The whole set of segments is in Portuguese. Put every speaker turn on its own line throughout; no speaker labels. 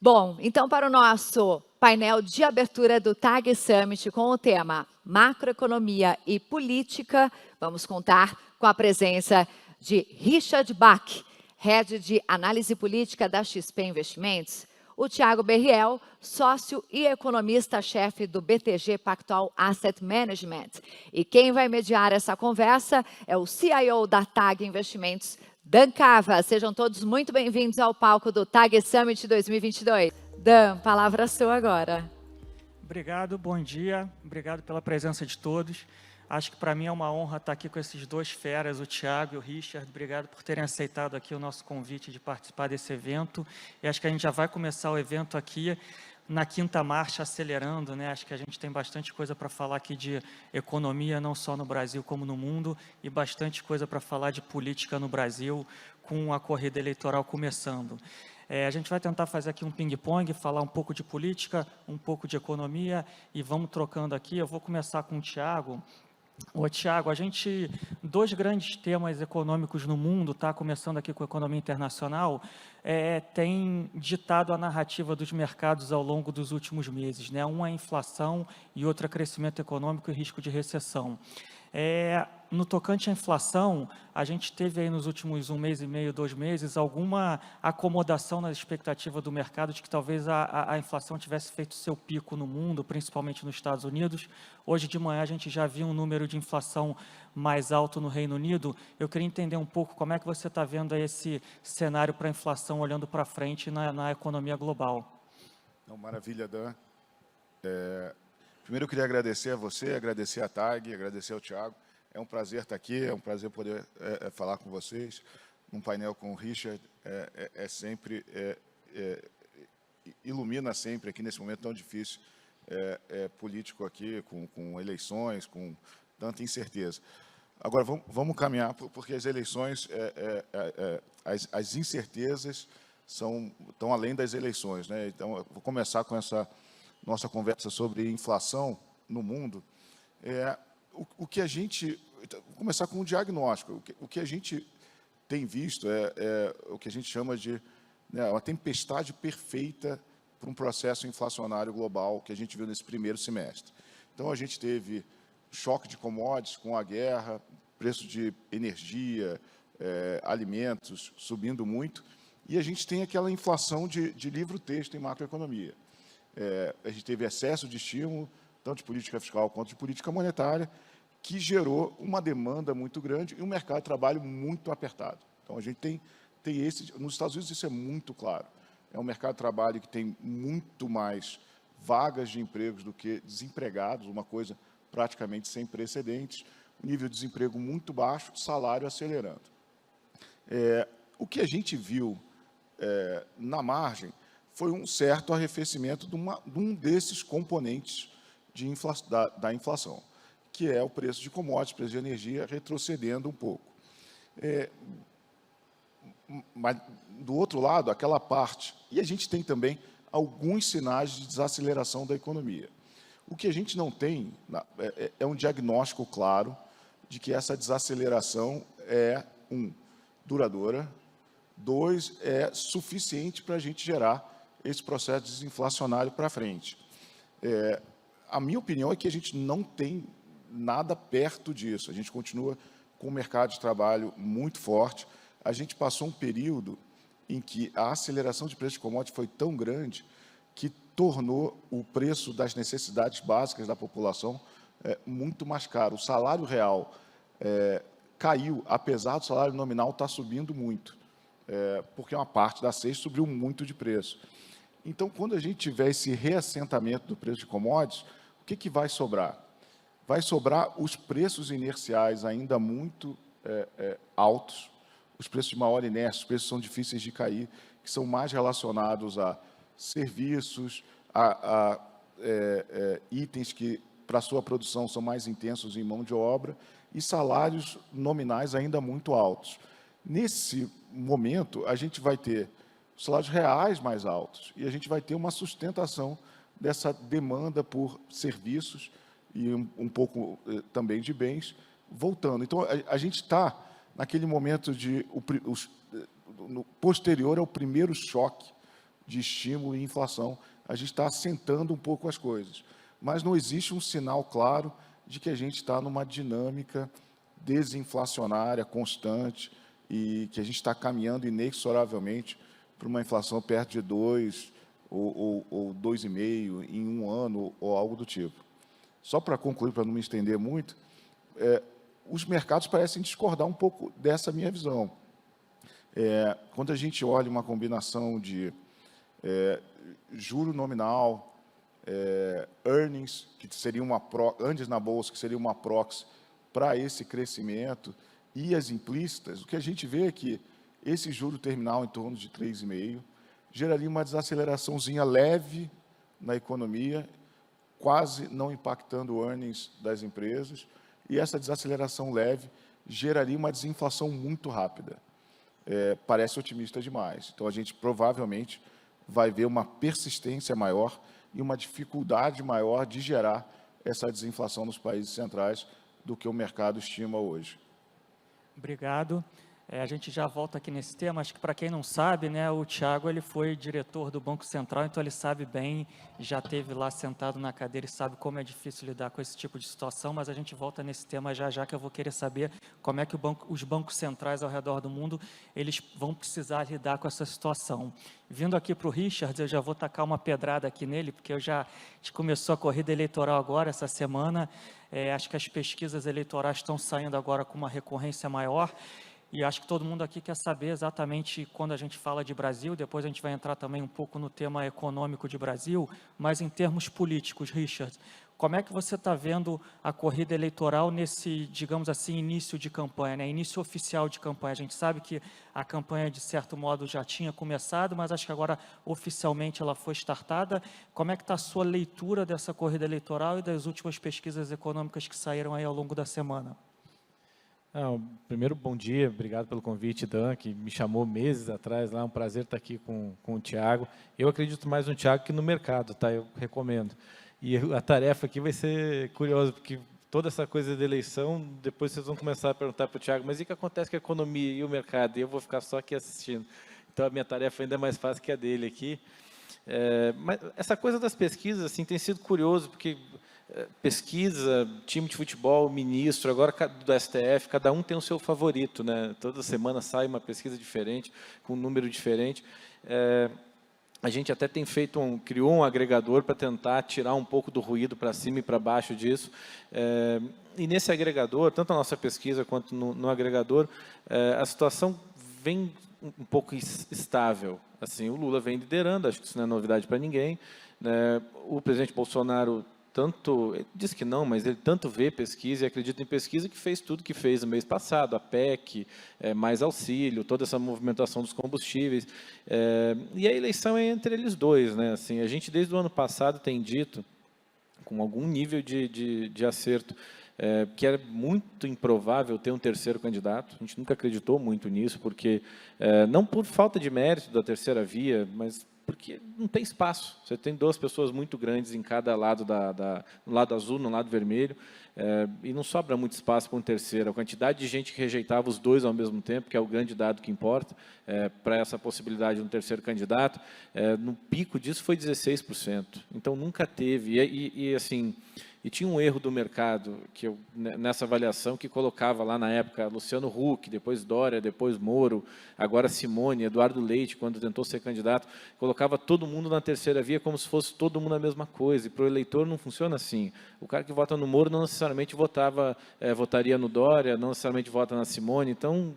Bom, então para o nosso painel de abertura do TAG Summit com o tema Macroeconomia e Política, vamos contar com a presença de Richard Bach, Head de Análise Política da XP Investimentos, o Thiago Berriel, sócio e economista-chefe do BTG Pactual Asset Management. E quem vai mediar essa conversa é o CIO da TAG Investimentos, Dan Cava. Sejam todos muito bem-vindos ao palco do TAG Summit 2022. Dan, palavra sua agora.
Obrigado, bom dia. Obrigado pela presença de todos. Acho que para mim é uma honra estar aqui com esses dois feras, o Thiago e o Richard. Obrigado por terem aceitado aqui o nosso convite de participar desse evento. E acho que a gente já vai começar o evento aqui na quinta marcha, acelerando, né? Acho que a gente tem bastante coisa para falar aqui de economia, não só no Brasil como no mundo, e bastante coisa para falar de política no Brasil, com a corrida eleitoral começando. A gente vai tentar fazer aqui um ping-pong, falar um pouco de política, um pouco de economia, e vamos trocando aqui. Eu vou começar com o Thiago. Ô, Thiago, dois grandes temas econômicos no mundo, tá? Começando aqui com a economia internacional, tem ditado a narrativa dos mercados ao longo dos últimos meses, né? Um é a inflação e outro é crescimento econômico e risco de recessão. No tocante à inflação, a gente teve aí nos últimos 1 mês e meio, 2 meses, alguma acomodação na expectativa do mercado de que talvez a inflação tivesse feito seu pico no mundo, principalmente nos Estados Unidos. Hoje de manhã a gente já viu um número de inflação mais alto no Reino Unido. Eu queria entender um pouco como é que você está vendo aí esse cenário para a inflação olhando para frente na economia global.
Não, maravilha, Dan. Primeiro eu queria agradecer a você, agradecer a TAG, agradecer ao Thiago. É um prazer estar aqui, é um prazer poder falar com vocês. Num painel com o Richard, ilumina sempre aqui nesse momento tão difícil, político aqui, com eleições, com tanta incerteza. Agora, vamos caminhar, porque as eleições, as incertezas estão além das eleições, né? Então, eu vou começar com essa nossa conversa sobre inflação no mundo. Vou começar com um diagnóstico. O que a gente tem visto é o que a gente chama de uma tempestade perfeita para um processo inflacionário global que a gente viu nesse primeiro semestre. Então, a gente teve choque de commodities com a guerra, preço de energia, alimentos subindo muito, e a gente tem aquela inflação de livro-texto em macroeconomia. A gente teve excesso de estímulo, tanto de política fiscal quanto de política monetária, que gerou uma demanda muito grande e um mercado de trabalho muito apertado. Então, a gente tem nos Estados Unidos isso é muito claro. É um mercado de trabalho que tem muito mais vagas de empregos do que desempregados, uma coisa praticamente sem precedentes, nível de desemprego muito baixo, salário acelerando. O que a gente viu na margem foi um certo arrefecimento de um desses componentes da inflação, que é o preço de commodities, preço de energia, retrocedendo um pouco. Mas, do outro lado, aquela parte, e a gente tem também alguns sinais de desaceleração da economia. O que a gente não tem é um diagnóstico claro de que essa desaceleração é, duradoura, 2, é suficiente para a gente gerar esse processo desinflacionário para frente. A minha opinião é que a gente não tem nada perto disso. A gente continua com o mercado de trabalho muito forte. A gente passou um período em que a aceleração de preço de commodities foi tão grande que tornou o preço das necessidades básicas da população muito mais caro. O salário real caiu, apesar do salário nominal estar subindo muito, porque uma parte da cesta subiu muito de preço. Então, quando a gente tiver esse reassentamento do preço de commodities, o que vai sobrar? Vai sobrar os preços inerciais ainda muito altos, os preços de maior inércia, os preços são difíceis de cair, que são mais relacionados a serviços, a itens que, para a sua produção, são mais intensos em mão de obra, e salários nominais ainda muito altos. Nesse momento, a gente vai ter salários reais mais altos e a gente vai ter uma sustentação dessa demanda por serviços e um pouco também de bens voltando. Então, a gente está naquele momento posterior ao primeiro choque de estímulo e inflação. A gente está assentando um pouco as coisas, mas não existe um sinal claro de que a gente está numa dinâmica desinflacionária constante e que a gente está caminhando inexoravelmente para uma inflação perto de 2 ou 2,5 em um ano ou algo do tipo. Só para concluir, para não me estender muito, os mercados parecem discordar um pouco dessa minha visão. Quando a gente olha uma combinação de juro nominal, earnings, que seria earnings na bolsa, que seria uma proxy para esse crescimento, e as implícitas, o que a gente vê é que esse juro terminal em torno de 3,5 geraria uma desaceleraçãozinha leve na economia, quase não impactando o earnings das empresas, e essa desaceleração leve geraria uma desinflação muito rápida. Parece otimista demais. Então, a gente provavelmente vai ver uma persistência maior e uma dificuldade maior de gerar essa desinflação nos países centrais do que o mercado estima hoje.
Obrigado. A gente já volta aqui nesse tema. Acho que, para quem não sabe, né, o Thiago ele foi diretor do Banco Central, então ele sabe bem, já esteve lá sentado na cadeira e sabe como é difícil lidar com esse tipo de situação, mas a gente volta nesse tema já que eu vou querer saber como é que os bancos centrais ao redor do mundo eles vão precisar lidar com essa situação. Vindo aqui para o Richard, eu já vou tacar uma pedrada aqui nele, porque a gente começou a corrida eleitoral agora, essa semana, acho que as pesquisas eleitorais estão saindo agora com uma recorrência maior, e acho que todo mundo aqui quer saber exatamente quando a gente fala de Brasil, depois a gente vai entrar também um pouco no tema econômico de Brasil, mas em termos políticos, Richard, como é que você está vendo a corrida eleitoral nesse, digamos assim, início de campanha, né? Início oficial de campanha? A gente sabe que a campanha, de certo modo, já tinha começado, mas acho que agora, oficialmente, ela foi startada. Como é que está a sua leitura dessa corrida eleitoral e das últimas pesquisas econômicas que saíram aí ao longo da semana?
Primeiro, bom dia, obrigado pelo convite, Dan, que me chamou meses atrás, lá, um prazer estar aqui com o Thiago. Eu acredito mais no Thiago que no mercado, tá? Eu recomendo. E a tarefa aqui vai ser curiosa, porque toda essa coisa de eleição, depois vocês vão começar a perguntar para o Thiago, mas e o que acontece com a economia e o mercado? E eu vou ficar só aqui assistindo. Então, a minha tarefa ainda é mais fácil que a dele aqui. Mas essa coisa das pesquisas assim, tem sido curioso, porque pesquisa, time de futebol, ministro, agora do STF, cada um tem o seu favorito, né? Toda semana sai uma pesquisa diferente, com um número diferente. A gente até tem criou um agregador para tentar tirar um pouco do ruído para cima e para baixo disso. E nesse agregador, tanto a nossa pesquisa quanto no agregador, a situação vem um pouco estável. Assim, o Lula vem liderando, acho que isso não é novidade para ninguém, né? O presidente Bolsonaro ele diz que não, mas ele tanto vê pesquisa e acredita em pesquisa que fez tudo que fez no mês passado, a PEC, mais auxílio, toda essa movimentação dos combustíveis. E a eleição é entre eles dois, né? Assim, a gente, desde o ano passado, tem dito, com algum nível de acerto, que era muito improvável ter um terceiro candidato. A gente nunca acreditou muito nisso, porque não por falta de mérito da terceira via, mas porque não tem espaço. Você tem duas pessoas muito grandes em cada lado, no lado azul, no lado vermelho, e não sobra muito espaço para um terceiro. A quantidade de gente que rejeitava os dois ao mesmo tempo, que é o grande dado que importa, para essa possibilidade de um terceiro candidato, no pico disso foi 16%. Então, nunca teve. E tinha um erro do mercado, nessa avaliação, que colocava lá na época Luciano Huck, depois Dória, depois Moro, agora Simone, Eduardo Leite, quando tentou ser candidato, colocava todo mundo na terceira via como se fosse todo mundo a mesma coisa. E para o eleitor não funciona assim. O cara que vota no Moro não necessariamente votaria no Dória, não necessariamente vota na Simone, então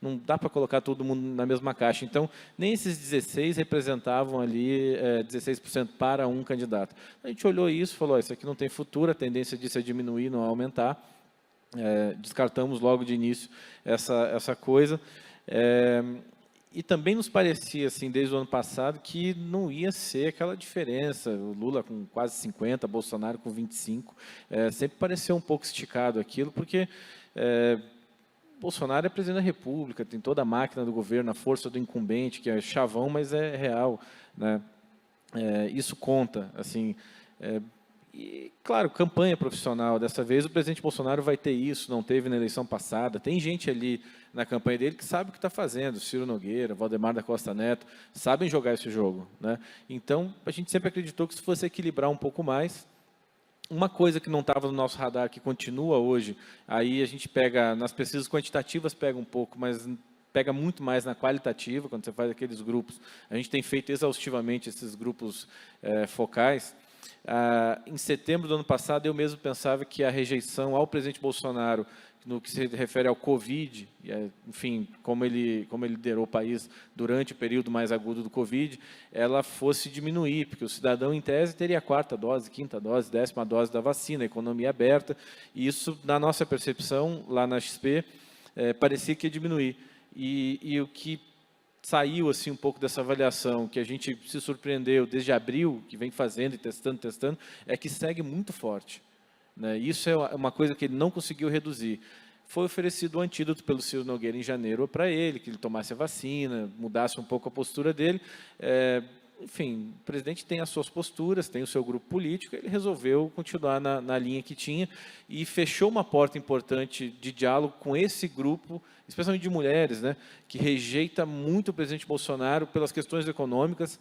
não dá para colocar todo mundo na mesma caixa. Então, nem esses 16 representavam ali 16% para um candidato. A gente olhou isso e falou, isso aqui não tem futuro, a tendência disso é diminuir, não aumentar. Descartamos logo de início essa coisa. E também nos parecia, assim, desde o ano passado, que não ia ser aquela diferença. O Lula com quase 50%, Bolsonaro com 25%. Sempre pareceu um pouco esticado aquilo, porque Bolsonaro é presidente da República, tem toda a máquina do governo, a força do incumbente, que é chavão, mas é real, né? Isso conta, assim. E, claro, campanha profissional. Dessa vez o presidente Bolsonaro vai ter isso, não teve na eleição passada. Tem gente ali na campanha dele que sabe o que está fazendo. Ciro Nogueira, Valdemar da Costa Neto, sabem jogar esse jogo, né? Então, a gente sempre acreditou que se fosse equilibrar um pouco mais. Uma coisa que não estava no nosso radar, que continua hoje, aí a gente pega, nas pesquisas quantitativas pega um pouco, mas pega muito mais na qualitativa, quando você faz aqueles grupos. A gente tem feito exaustivamente esses grupos focais. Em setembro do ano passado, eu mesmo pensava que a rejeição ao presidente Bolsonaro, no que se refere ao Covid, enfim, como ele liderou o país durante o período mais agudo do Covid, ela fosse diminuir, porque o cidadão, em tese, teria a 4ª dose, 5ª dose, 10ª dose da vacina, a economia aberta, e isso, na nossa percepção, lá na XP, parecia que ia diminuir. E o que saiu assim um pouco dessa avaliação, que a gente se surpreendeu desde abril, que vem fazendo e testando, é que segue muito forte. Né? Isso é uma coisa que ele não conseguiu reduzir. Foi oferecido o antídoto pelo Ciro Nogueira em janeiro para ele, que ele tomasse a vacina, mudasse um pouco a postura dele. Enfim, o presidente tem as suas posturas, tem o seu grupo político, ele resolveu continuar na linha que tinha e fechou uma porta importante de diálogo com esse grupo, especialmente de mulheres, né, que rejeita muito o presidente Bolsonaro pelas questões econômicas.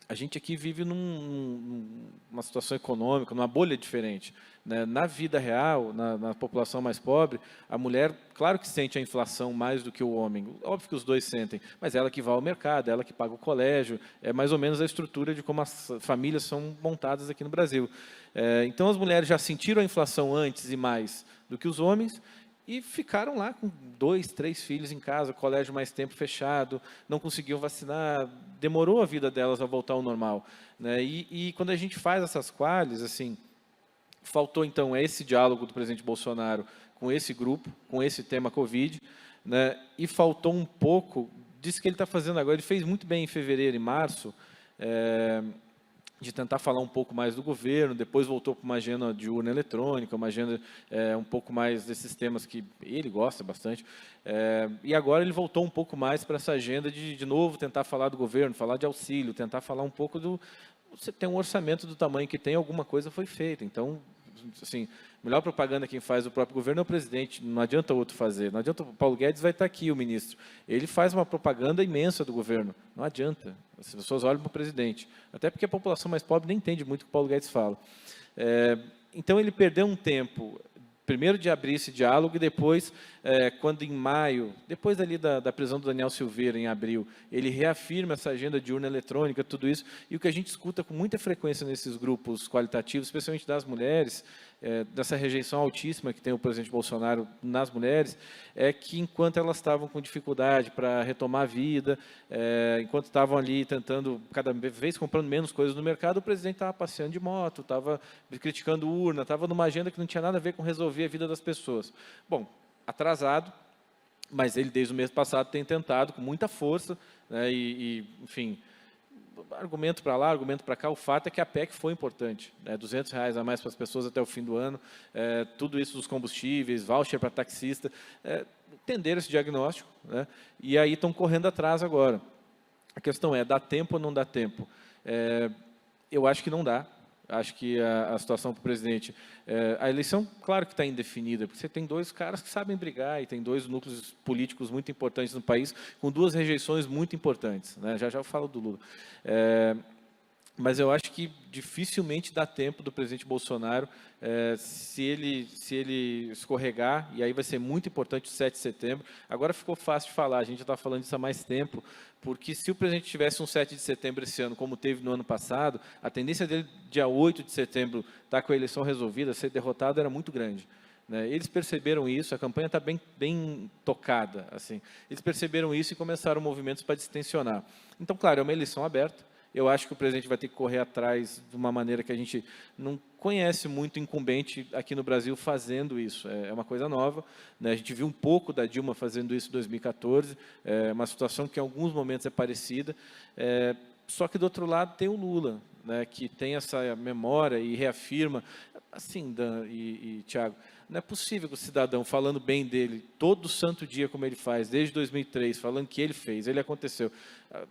A gente aqui vive numa situação econômica, numa bolha diferente. Né? Na vida real, na população mais pobre, a mulher, claro que sente a inflação mais do que o homem. Óbvio que os dois sentem, mas ela que vai ao mercado, ela que paga o colégio, é mais ou menos a estrutura de como as famílias são montadas aqui no Brasil. Então, as mulheres já sentiram a inflação antes e mais do que os homens, e ficaram lá com 2, 3 filhos em casa, colégio mais tempo fechado, não conseguiam vacinar, demorou a vida delas a voltar ao normal. Né? E quando a gente faz essas qualis, assim, faltou então esse diálogo do presidente Bolsonaro com esse grupo, com esse tema Covid, né? E faltou um pouco disso que ele está fazendo agora. Ele fez muito bem em fevereiro e março, de tentar falar um pouco mais do governo, depois voltou para uma agenda de urna eletrônica, uma agenda um pouco mais desses temas que ele gosta bastante, e agora ele voltou um pouco mais para essa agenda de novo, tentar falar do governo, falar de auxílio, tentar falar um pouco do... Você tem um orçamento do tamanho que tem, alguma coisa foi feita, então, assim, a melhor propaganda quem faz o próprio governo é o presidente, não adianta outro fazer, não adianta, o Paulo Guedes vai estar aqui, o ministro, ele faz uma propaganda imensa do governo, não adianta, as pessoas olham para o presidente, até porque a população mais pobre nem entende muito o que o Paulo Guedes fala. Então, ele perdeu um tempo, primeiro de abrir esse diálogo e depois, quando em maio, depois ali da prisão do Daniel Silveira, em abril, ele reafirma essa agenda de urna eletrônica, tudo isso, e o que a gente escuta com muita frequência nesses grupos qualitativos, especialmente das mulheres, dessa rejeição altíssima que tem o presidente Bolsonaro nas mulheres, é que enquanto elas estavam com dificuldade para retomar a vida, enquanto estavam ali tentando, cada vez comprando menos coisas no mercado, o presidente estava passeando de moto, estava criticando urna, estava numa agenda que não tinha nada a ver com resolver a vida das pessoas. Bom, atrasado, mas ele desde o mês passado tem tentado com muita força, né, enfim, argumento para lá, argumento para cá, o fato é que a PEC foi importante, né, R$200 a mais para as pessoas até o fim do ano, tudo isso dos combustíveis, voucher para taxista, entenderam esse diagnóstico, né, e aí estão correndo atrás agora. A questão é, dá tempo ou não dá tempo? Eu acho que não dá. Acho que a situação para o presidente... a eleição, claro que está indefinida, porque você tem dois caras que sabem brigar e tem dois núcleos políticos muito importantes no país, com duas rejeições muito importantes. Né? Já eu falo do Lula. Mas eu acho que dificilmente dá tempo do presidente Bolsonaro, se ele escorregar, e aí vai ser muito importante o 7 de setembro. Agora ficou fácil de falar, a gente já está falando isso há mais tempo, porque se o presidente tivesse um 7 de setembro esse ano, como teve no ano passado, a tendência dele, dia 8 de setembro, estar com a eleição resolvida, ser derrotado, era muito grande. Né? Eles perceberam isso, a campanha está bem tocada. Assim. Eles perceberam isso e começaram movimentos para distensionar. Então, claro, é uma eleição aberta. Eu acho que o presidente vai ter que correr atrás de uma maneira que a gente não conhece muito incumbente aqui no Brasil fazendo isso. É uma coisa nova. Né? A gente viu um pouco da Dilma fazendo isso em 2014, uma situação que em alguns momentos é parecida. Só que, do outro lado, tem o Lula. né, que tem essa memória e reafirma, assim, Dan e Tiago, não é possível que o cidadão, falando bem dele, todo santo dia como ele faz, desde 2003, falando que ele fez, ele aconteceu,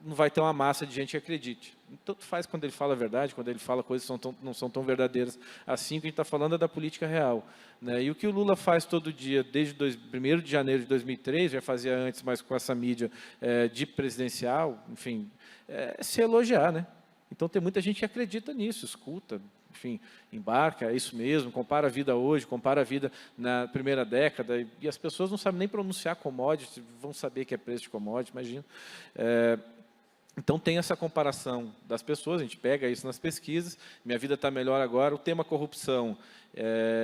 não vai ter uma massa de gente que acredite. Tanto faz quando ele fala a verdade, quando ele fala coisas que não são tão verdadeiras assim, que a gente está falando é da política real, né? E o que o Lula faz todo dia, desde 1º de janeiro de 2003, já fazia antes, mas com essa mídia de presidencial, enfim, se elogiar, né? Então tem muita gente que acredita nisso, escuta, enfim, embarca, é isso mesmo, compara a vida hoje, compara a vida na primeira década, e as pessoas não sabem nem pronunciar commodity, vão saber que é preço de commodity, imagina. Então tem essa comparação das pessoas, a gente pega isso nas pesquisas, minha vida está melhor agora, o tema corrupção,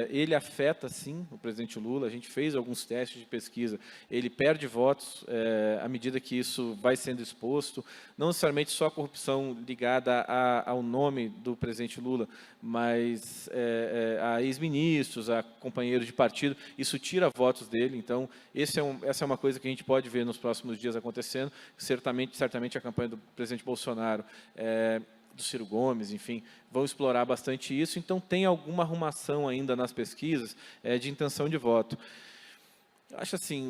ele afeta sim o presidente Lula, a gente fez alguns testes de pesquisa, ele perde votos à medida que isso vai sendo exposto, não necessariamente só a corrupção ligada ao nome do presidente Lula, mas a ex-ministros, a companheiros de partido, isso tira votos dele, então essa é uma coisa que a gente pode ver nos próximos dias acontecendo, certamente a campanha do presidente Bolsonaro, do Ciro Gomes, enfim, vão explorar bastante isso, então tem alguma arrumação ainda nas pesquisas de intenção de voto. Eu acho assim,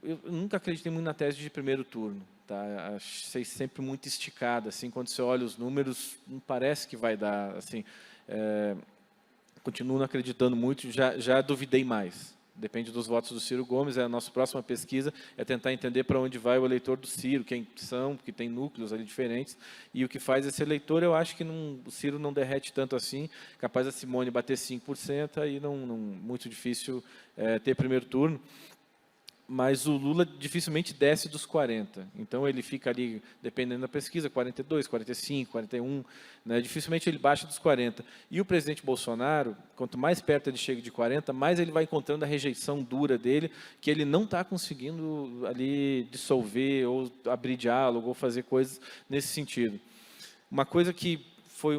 eu nunca acreditei muito na tese de primeiro turno, tá? Achei sempre muito esticada, assim, quando você olha os números, não parece que vai dar, assim, continuo não acreditando muito, já duvidei mais. Depende dos votos do Ciro Gomes, a nossa próxima pesquisa é tentar entender para onde vai o eleitor do Ciro, quem são, porque tem núcleos ali diferentes, e o que faz esse eleitor, eu acho que o Ciro não derrete tanto assim, capaz da Simone bater 5%, aí muito difícil ter primeiro turno. Mas o Lula dificilmente desce dos 40. Então, ele fica ali, dependendo da pesquisa, 42, 45, 41, né? Dificilmente ele baixa dos 40. E o presidente Bolsonaro, quanto mais perto ele chega de 40, mais ele vai encontrando a rejeição dura dele, que ele não está conseguindo ali dissolver, ou abrir diálogo, ou fazer coisas nesse sentido. Uma coisa que foi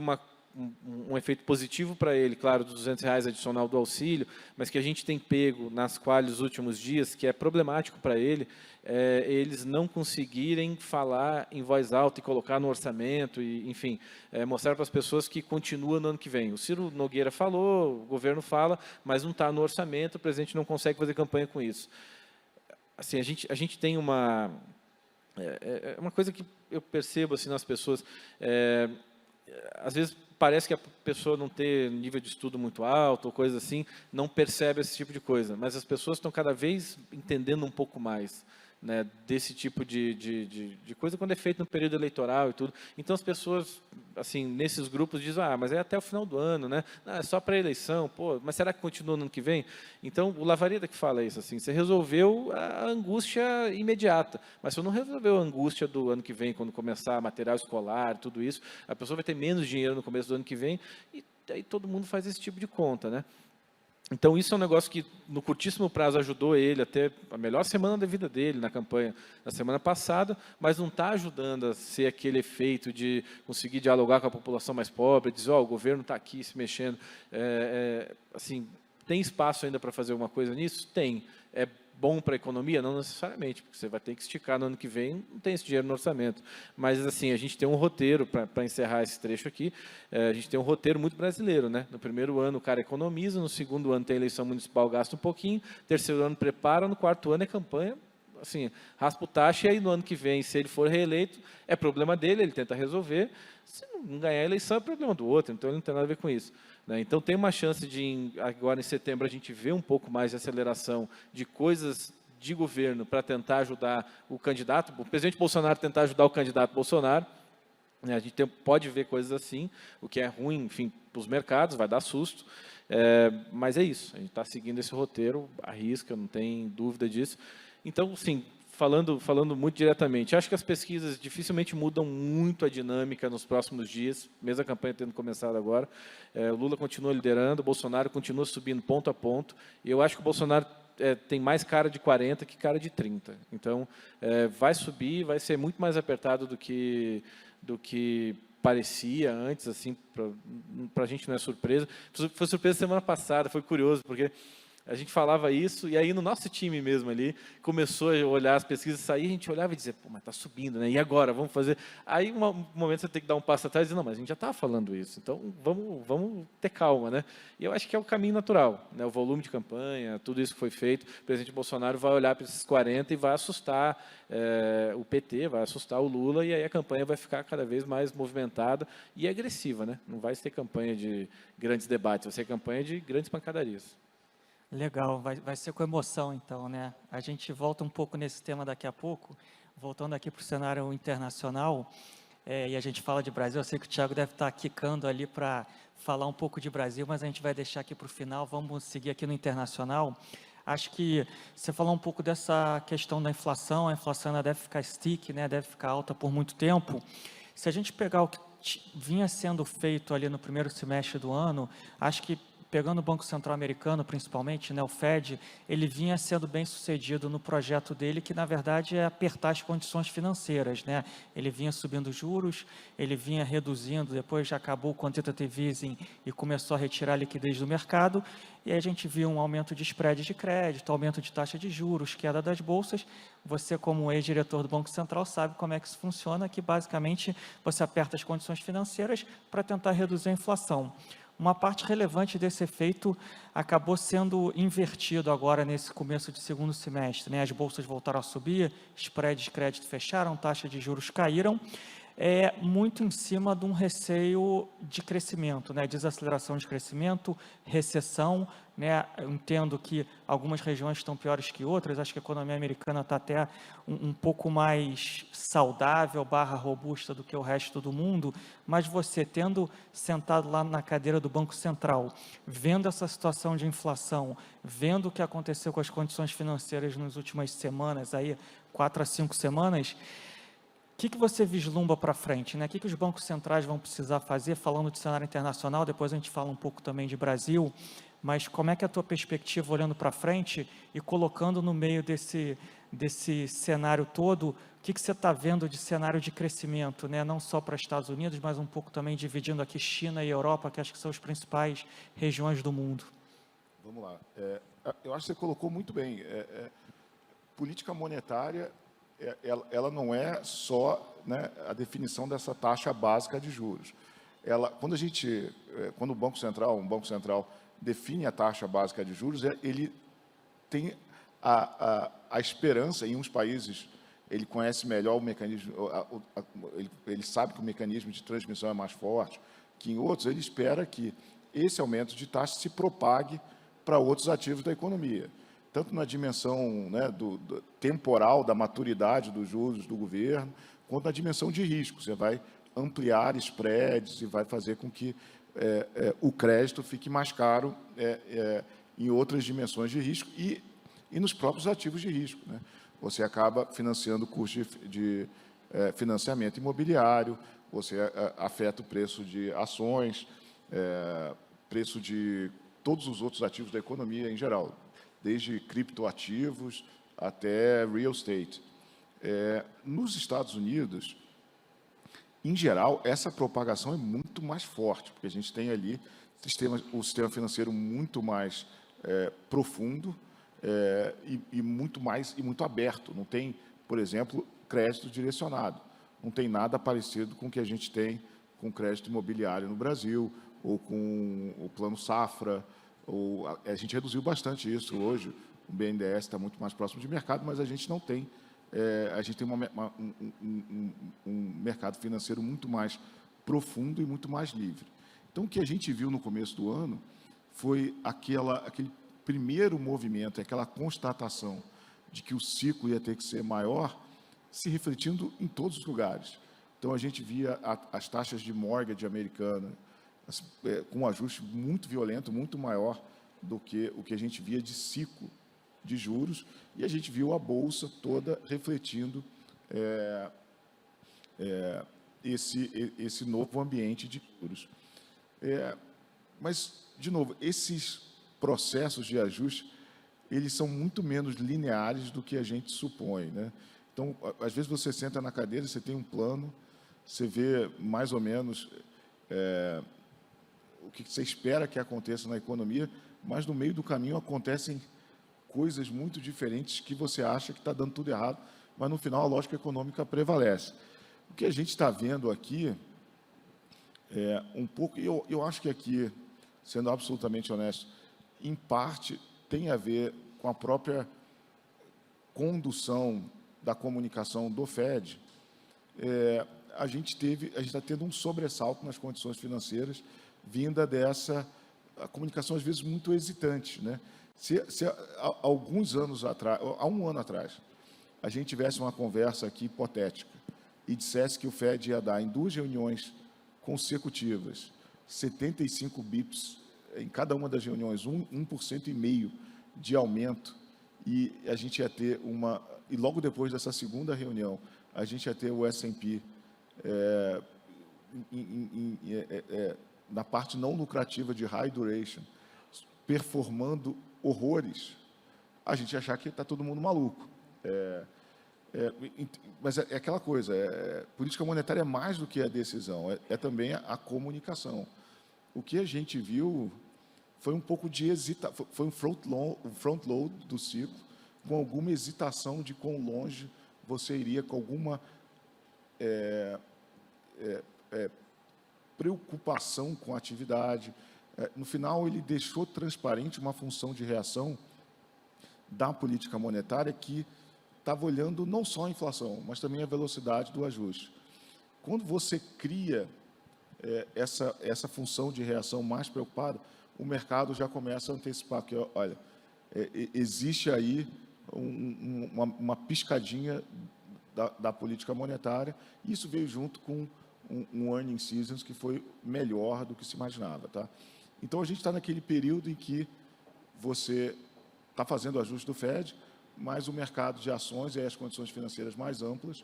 um efeito positivo para ele, claro, dos R$200 adicional do auxílio, mas que a gente tem pego nas quais os últimos dias, que é problemático para ele, eles não conseguirem falar em voz alta e colocar no orçamento, e, enfim, mostrar para as pessoas que continua no ano que vem. O Ciro Nogueira falou, o governo fala, mas não está no orçamento, o presidente não consegue fazer campanha com isso. Assim, a gente tem uma coisa que eu percebo assim, nas pessoas, às vezes parece que a pessoa não tem nível de estudo muito alto, ou coisa assim, não percebe esse tipo de coisa, mas as pessoas estão cada vez entendendo um pouco mais, né, desse tipo de coisa quando é feito no período eleitoral e tudo. Então as pessoas, assim, nesses grupos dizem, mas é até o final do ano, né? É só para a eleição, pô, mas será que continua no ano que vem? Então o Lavareda que fala isso, assim, você resolveu a angústia imediata, mas você não resolveu a angústia do ano que vem, quando começar material escolar, tudo isso, a pessoa vai ter menos dinheiro no começo do ano que vem, e aí todo mundo faz esse tipo de conta, né? Então, isso é um negócio que, no curtíssimo prazo, ajudou ele a ter a melhor semana da vida dele na campanha na semana passada, mas não está ajudando a ser aquele efeito de conseguir dialogar com a população mais pobre, dizer, o governo está aqui se mexendo. Assim, tem espaço ainda para fazer alguma coisa nisso? Tem. É bom para a economia? Não necessariamente, porque você vai ter que esticar no ano que vem, não tem esse dinheiro no orçamento. Mas, assim, a gente tem um roteiro, para encerrar esse trecho aqui, a gente tem um roteiro muito brasileiro, né? No primeiro ano o cara economiza, no segundo ano tem eleição municipal, gasta um pouquinho, terceiro ano prepara, no quarto ano é campanha, assim, raspa o tacho, e aí no ano que vem, se ele for reeleito, é problema dele, ele tenta resolver, se não ganhar a eleição é problema do outro, então ele não tem nada a ver com isso. Então, tem uma chance de, agora em setembro, a gente ver um pouco mais de aceleração de coisas de governo para tentar ajudar o candidato, o presidente Bolsonaro tentar ajudar o candidato Bolsonaro. A gente pode ver coisas assim, o que é ruim, enfim, para os mercados, vai dar susto, mas é isso, a gente está seguindo esse roteiro, arrisca, não tem dúvida disso. Então, sim, falando muito diretamente, acho que as pesquisas dificilmente mudam muito a dinâmica nos próximos dias, mesmo a campanha tendo começado agora. O Lula continua liderando, o Bolsonaro continua subindo ponto a ponto, e eu acho que o Bolsonaro tem mais cara de 40 que cara de 30. Então, vai subir, vai ser muito mais apertado do que parecia antes, assim, para a gente não é surpresa. Foi surpresa semana passada, foi curioso, porque A gente falava isso, e aí no nosso time mesmo ali, começou a olhar as pesquisas, sair, a gente olhava e dizia, pô, mas está subindo, né? E agora, vamos fazer... Aí, um momento, você tem que dar um passo atrás e dizer, não, mas a gente já estava falando isso, então vamos ter calma, né? E eu acho que é o caminho natural, né? O volume de campanha, tudo isso que foi feito, o presidente Bolsonaro vai olhar para esses 40 e vai assustar o PT, vai assustar o Lula, e aí a campanha vai ficar cada vez mais movimentada e agressiva, né? Não vai ser campanha de grandes debates, vai ser campanha de grandes pancadarias.
Legal, vai ser com emoção então, né? A gente volta um pouco nesse tema daqui a pouco, voltando aqui para o cenário internacional, e a gente fala de Brasil, eu sei que o Thiago deve estar quicando ali para falar um pouco de Brasil, mas a gente vai deixar aqui para o final, vamos seguir aqui no internacional. Acho que você falou um pouco dessa questão da inflação, a inflação ainda deve ficar sticky, né? Deve ficar alta por muito tempo. Se a gente pegar o que vinha sendo feito ali no primeiro semestre do ano, acho que pegando o Banco Central americano, principalmente, né, o Fed, ele vinha sendo bem sucedido no projeto dele, que na verdade é apertar as condições financeiras, né? Ele vinha subindo juros, ele vinha reduzindo, depois já acabou o quantitative easing e começou a retirar a liquidez do mercado, e aí a gente viu um aumento de spread de crédito, aumento de taxa de juros, queda das bolsas. Você, como ex-diretor do Banco Central, sabe como é que isso funciona, que basicamente você aperta as condições financeiras para tentar reduzir a inflação. Uma parte relevante desse efeito acabou sendo invertido agora nesse começo de segundo semestre, né? As bolsas voltaram a subir, spreads de crédito fecharam, taxas de juros caíram, muito em cima de um receio de crescimento, né? Desaceleração de crescimento, recessão, né? Eu entendo que algumas regiões estão piores que outras, acho que a economia americana está até um pouco mais saudável, robusta do que o resto do mundo, mas você tendo sentado lá na cadeira do Banco Central, vendo essa situação de inflação, vendo o que aconteceu com as condições financeiras nas últimas semanas, aí 4 a 5 semanas, o que você vislumbra para frente, né? O que os bancos centrais vão precisar fazer, falando de cenário internacional, depois a gente fala um pouco também de Brasil, mas como é que é a tua perspectiva olhando para frente e colocando no meio desse cenário todo, o que você está vendo de cenário de crescimento, né? Não só para Estados Unidos, mas um pouco também dividindo aqui China e Europa, que acho que são as principais regiões do mundo.
Vamos lá. Eu acho que você colocou muito bem. Política monetária, ela não é só, né, a definição dessa taxa básica de juros. Quando um banco central define a taxa básica de juros, ele tem a esperança, em uns países ele conhece melhor o mecanismo, ele sabe que o mecanismo de transmissão é mais forte, que em outros ele espera que esse aumento de taxa se propague para outros ativos da economia, tanto na dimensão, né, do temporal, da maturidade dos juros do governo, quanto na dimensão de risco. Você vai ampliar spreads e vai fazer com que o crédito fique mais caro em outras dimensões de risco e nos próprios ativos de risco, né? Você acaba financiando custos de financiamento imobiliário, você afeta o preço de ações, preço de todos os outros ativos da economia em geral, desde criptoativos até real estate. Nos Estados Unidos, em geral, essa propagação é muito mais forte, porque a gente tem ali o sistema financeiro muito mais profundo e muito aberto. Não tem, por exemplo, crédito direcionado. Não tem nada parecido com o que a gente tem com crédito imobiliário no Brasil, ou com o Plano Safra. A gente reduziu bastante isso hoje. O BNDES está muito mais próximo de mercado, mas a gente não tem. A gente tem um mercado financeiro muito mais profundo e muito mais livre. Então, o que a gente viu no começo do ano foi aquele primeiro movimento, aquela constatação de que o ciclo ia ter que ser maior, se refletindo em todos os lugares. Então, a gente via as taxas de mortgage americana com um ajuste muito violento, muito maior do que o que a gente via de ciclo de juros, e a gente viu a Bolsa toda refletindo esse novo ambiente de juros. Mas, de novo, esses processos de ajuste, eles são muito menos lineares do que a gente supõe, né? Então, às vezes você senta na cadeira, você tem um plano, você vê mais ou menos o que você espera que aconteça na economia, mas no meio do caminho acontecem coisas muito diferentes que você acha que está dando tudo errado, mas no final a lógica econômica prevalece. O que a gente está vendo aqui é um pouco, eu acho que aqui, sendo absolutamente honesto, em parte tem a ver com a própria condução da comunicação do Fed. A gente está tendo um sobressalto nas condições financeiras vinda dessa a comunicação às vezes muito hesitante, né? Se há alguns anos atrás, há um ano atrás, a gente tivesse uma conversa aqui hipotética e dissesse que o Fed ia dar em 2 reuniões consecutivas 75 bips em cada uma das reuniões, 1,5% de aumento, e a gente ia ter e logo depois dessa segunda reunião, a gente ia ter o S&P na parte não lucrativa de high duration, performando horrores, a gente ia achar que está todo mundo maluco. Mas é aquela coisa, política monetária é mais do que a decisão, é também a comunicação. O que a gente viu foi um pouco de hesitação, foi um front load do ciclo, com alguma hesitação de quão longe você iria, com alguma preocupação com a atividade. No final, ele deixou transparente uma função de reação da política monetária que estava olhando não só a inflação, mas também a velocidade do ajuste. Quando você cria essa função de reação mais preocupada, o mercado já começa a antecipar que, olha, existe aí uma piscadinha da política monetária, e isso veio junto com um earning seasons que foi melhor do que se imaginava, tá? Então, a gente está naquele período em que você está fazendo o ajuste do Fed, mas o mercado de ações e as condições financeiras mais amplas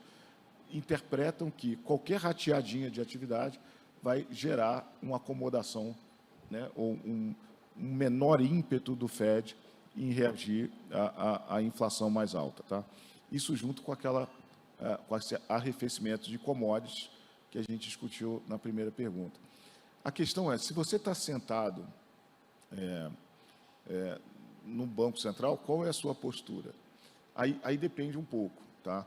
interpretam que qualquer rateadinha de atividade vai gerar uma acomodação, né, ou um menor ímpeto do Fed em reagir à inflação mais alta, tá? Isso junto com esse arrefecimento de commodities que a gente discutiu na primeira pergunta. A questão é, se você está sentado no Banco Central, qual é a sua postura? Aí depende um pouco, tá?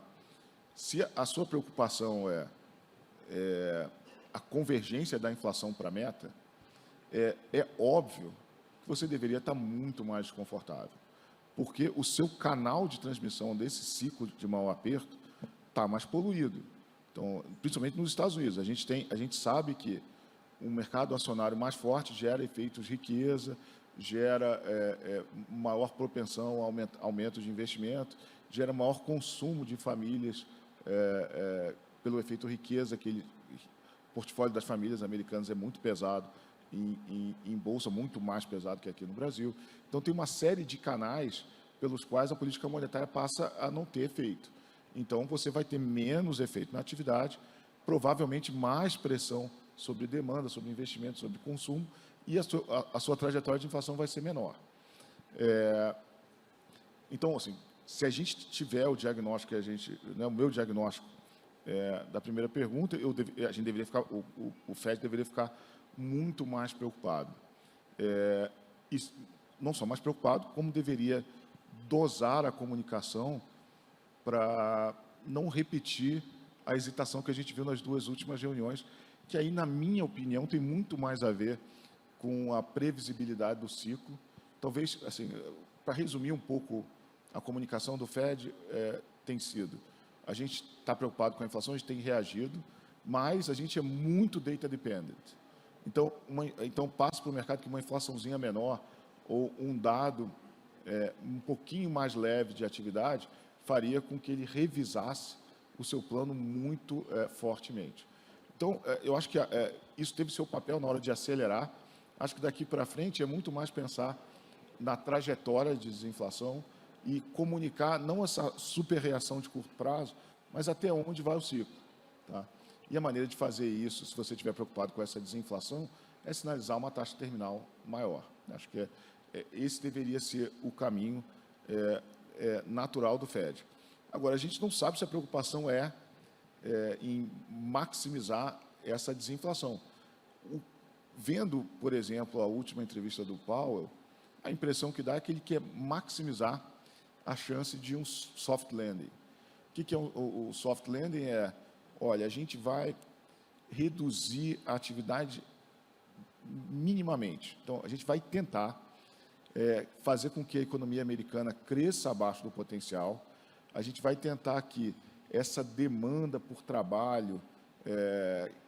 Se a sua preocupação é a convergência da inflação para a meta, é óbvio que você deveria estar muito mais desconfortável, porque o seu canal de transmissão desse ciclo de mau aperto está mais poluído. Então, principalmente nos Estados Unidos, a gente sabe que um mercado acionário mais forte gera efeitos riqueza, gera maior propensão ao aumento de investimento, gera maior consumo de famílias pelo efeito riqueza, que o portfólio das famílias americanas é muito pesado em bolsa, muito mais pesado que aqui no Brasil. Então, tem uma série de canais pelos quais a política monetária passa a não ter efeito. Então, você vai ter menos efeito na atividade, provavelmente mais pressão sobre demanda, sobre investimento, sobre consumo, e a sua trajetória de inflação vai ser menor. Então, assim, se a gente tiver o diagnóstico o meu diagnóstico da primeira pergunta, a gente deveria ficar, o Fed deveria ficar muito mais preocupado. E não só mais preocupado, como deveria dosar a comunicação para não repetir a hesitação que a gente viu nas 2 últimas reuniões, que aí, na minha opinião, tem muito mais a ver com a previsibilidade do ciclo. Talvez, assim, para resumir um pouco, a comunicação do Fed tem sido: a gente está preocupado com a inflação, a gente tem reagido, mas a gente é muito data dependent. Então passa para o mercado que uma inflaçãozinha menor ou um dado um pouquinho mais leve de atividade faria com que ele revisasse o seu plano muito fortemente. Então, eu acho que isso teve seu papel na hora de acelerar. Acho que daqui para frente é muito mais pensar na trajetória de desinflação e comunicar não essa super reação de curto prazo, mas até onde vai o ciclo, tá? E a maneira de fazer isso, se você estiver preocupado com essa desinflação, é sinalizar uma taxa terminal maior. Acho que esse deveria ser o caminho natural do Fed. Agora, a gente não sabe se a preocupação em maximizar essa desinflação. Vendo, por exemplo, a última entrevista do Powell, a impressão que dá é que ele quer maximizar a chance de um soft landing. O que é o soft landing? Olha, a gente vai reduzir a atividade minimamente. Então, a gente vai tentar fazer com que a economia americana cresça abaixo do potencial. A gente vai tentar que essa demanda por trabalho,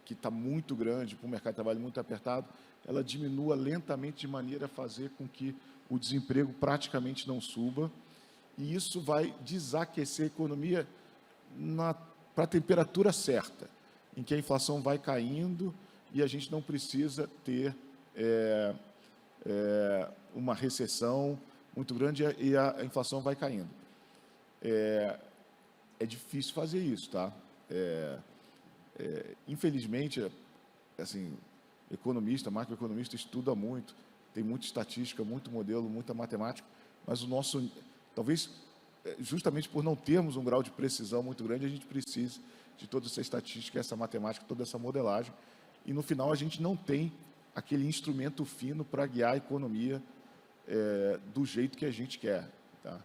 que está muito grande, para o mercado de trabalho muito apertado, ela diminua lentamente de maneira a fazer com que o desemprego praticamente não suba. E isso vai desaquecer a economia para a temperatura certa, em que a inflação vai caindo e a gente não precisa ter uma recessão muito grande e a inflação vai caindo. É difícil fazer isso, tá? Infelizmente, assim, economista, macroeconomista estuda muito, tem muita estatística, muito modelo, muita matemática, mas o nosso, talvez, justamente por não termos um grau de precisão muito grande, a gente precisa de toda essa estatística, essa matemática, toda essa modelagem, e no final a gente não tem aquele instrumento fino para guiar a economia do jeito que a gente quer, tá?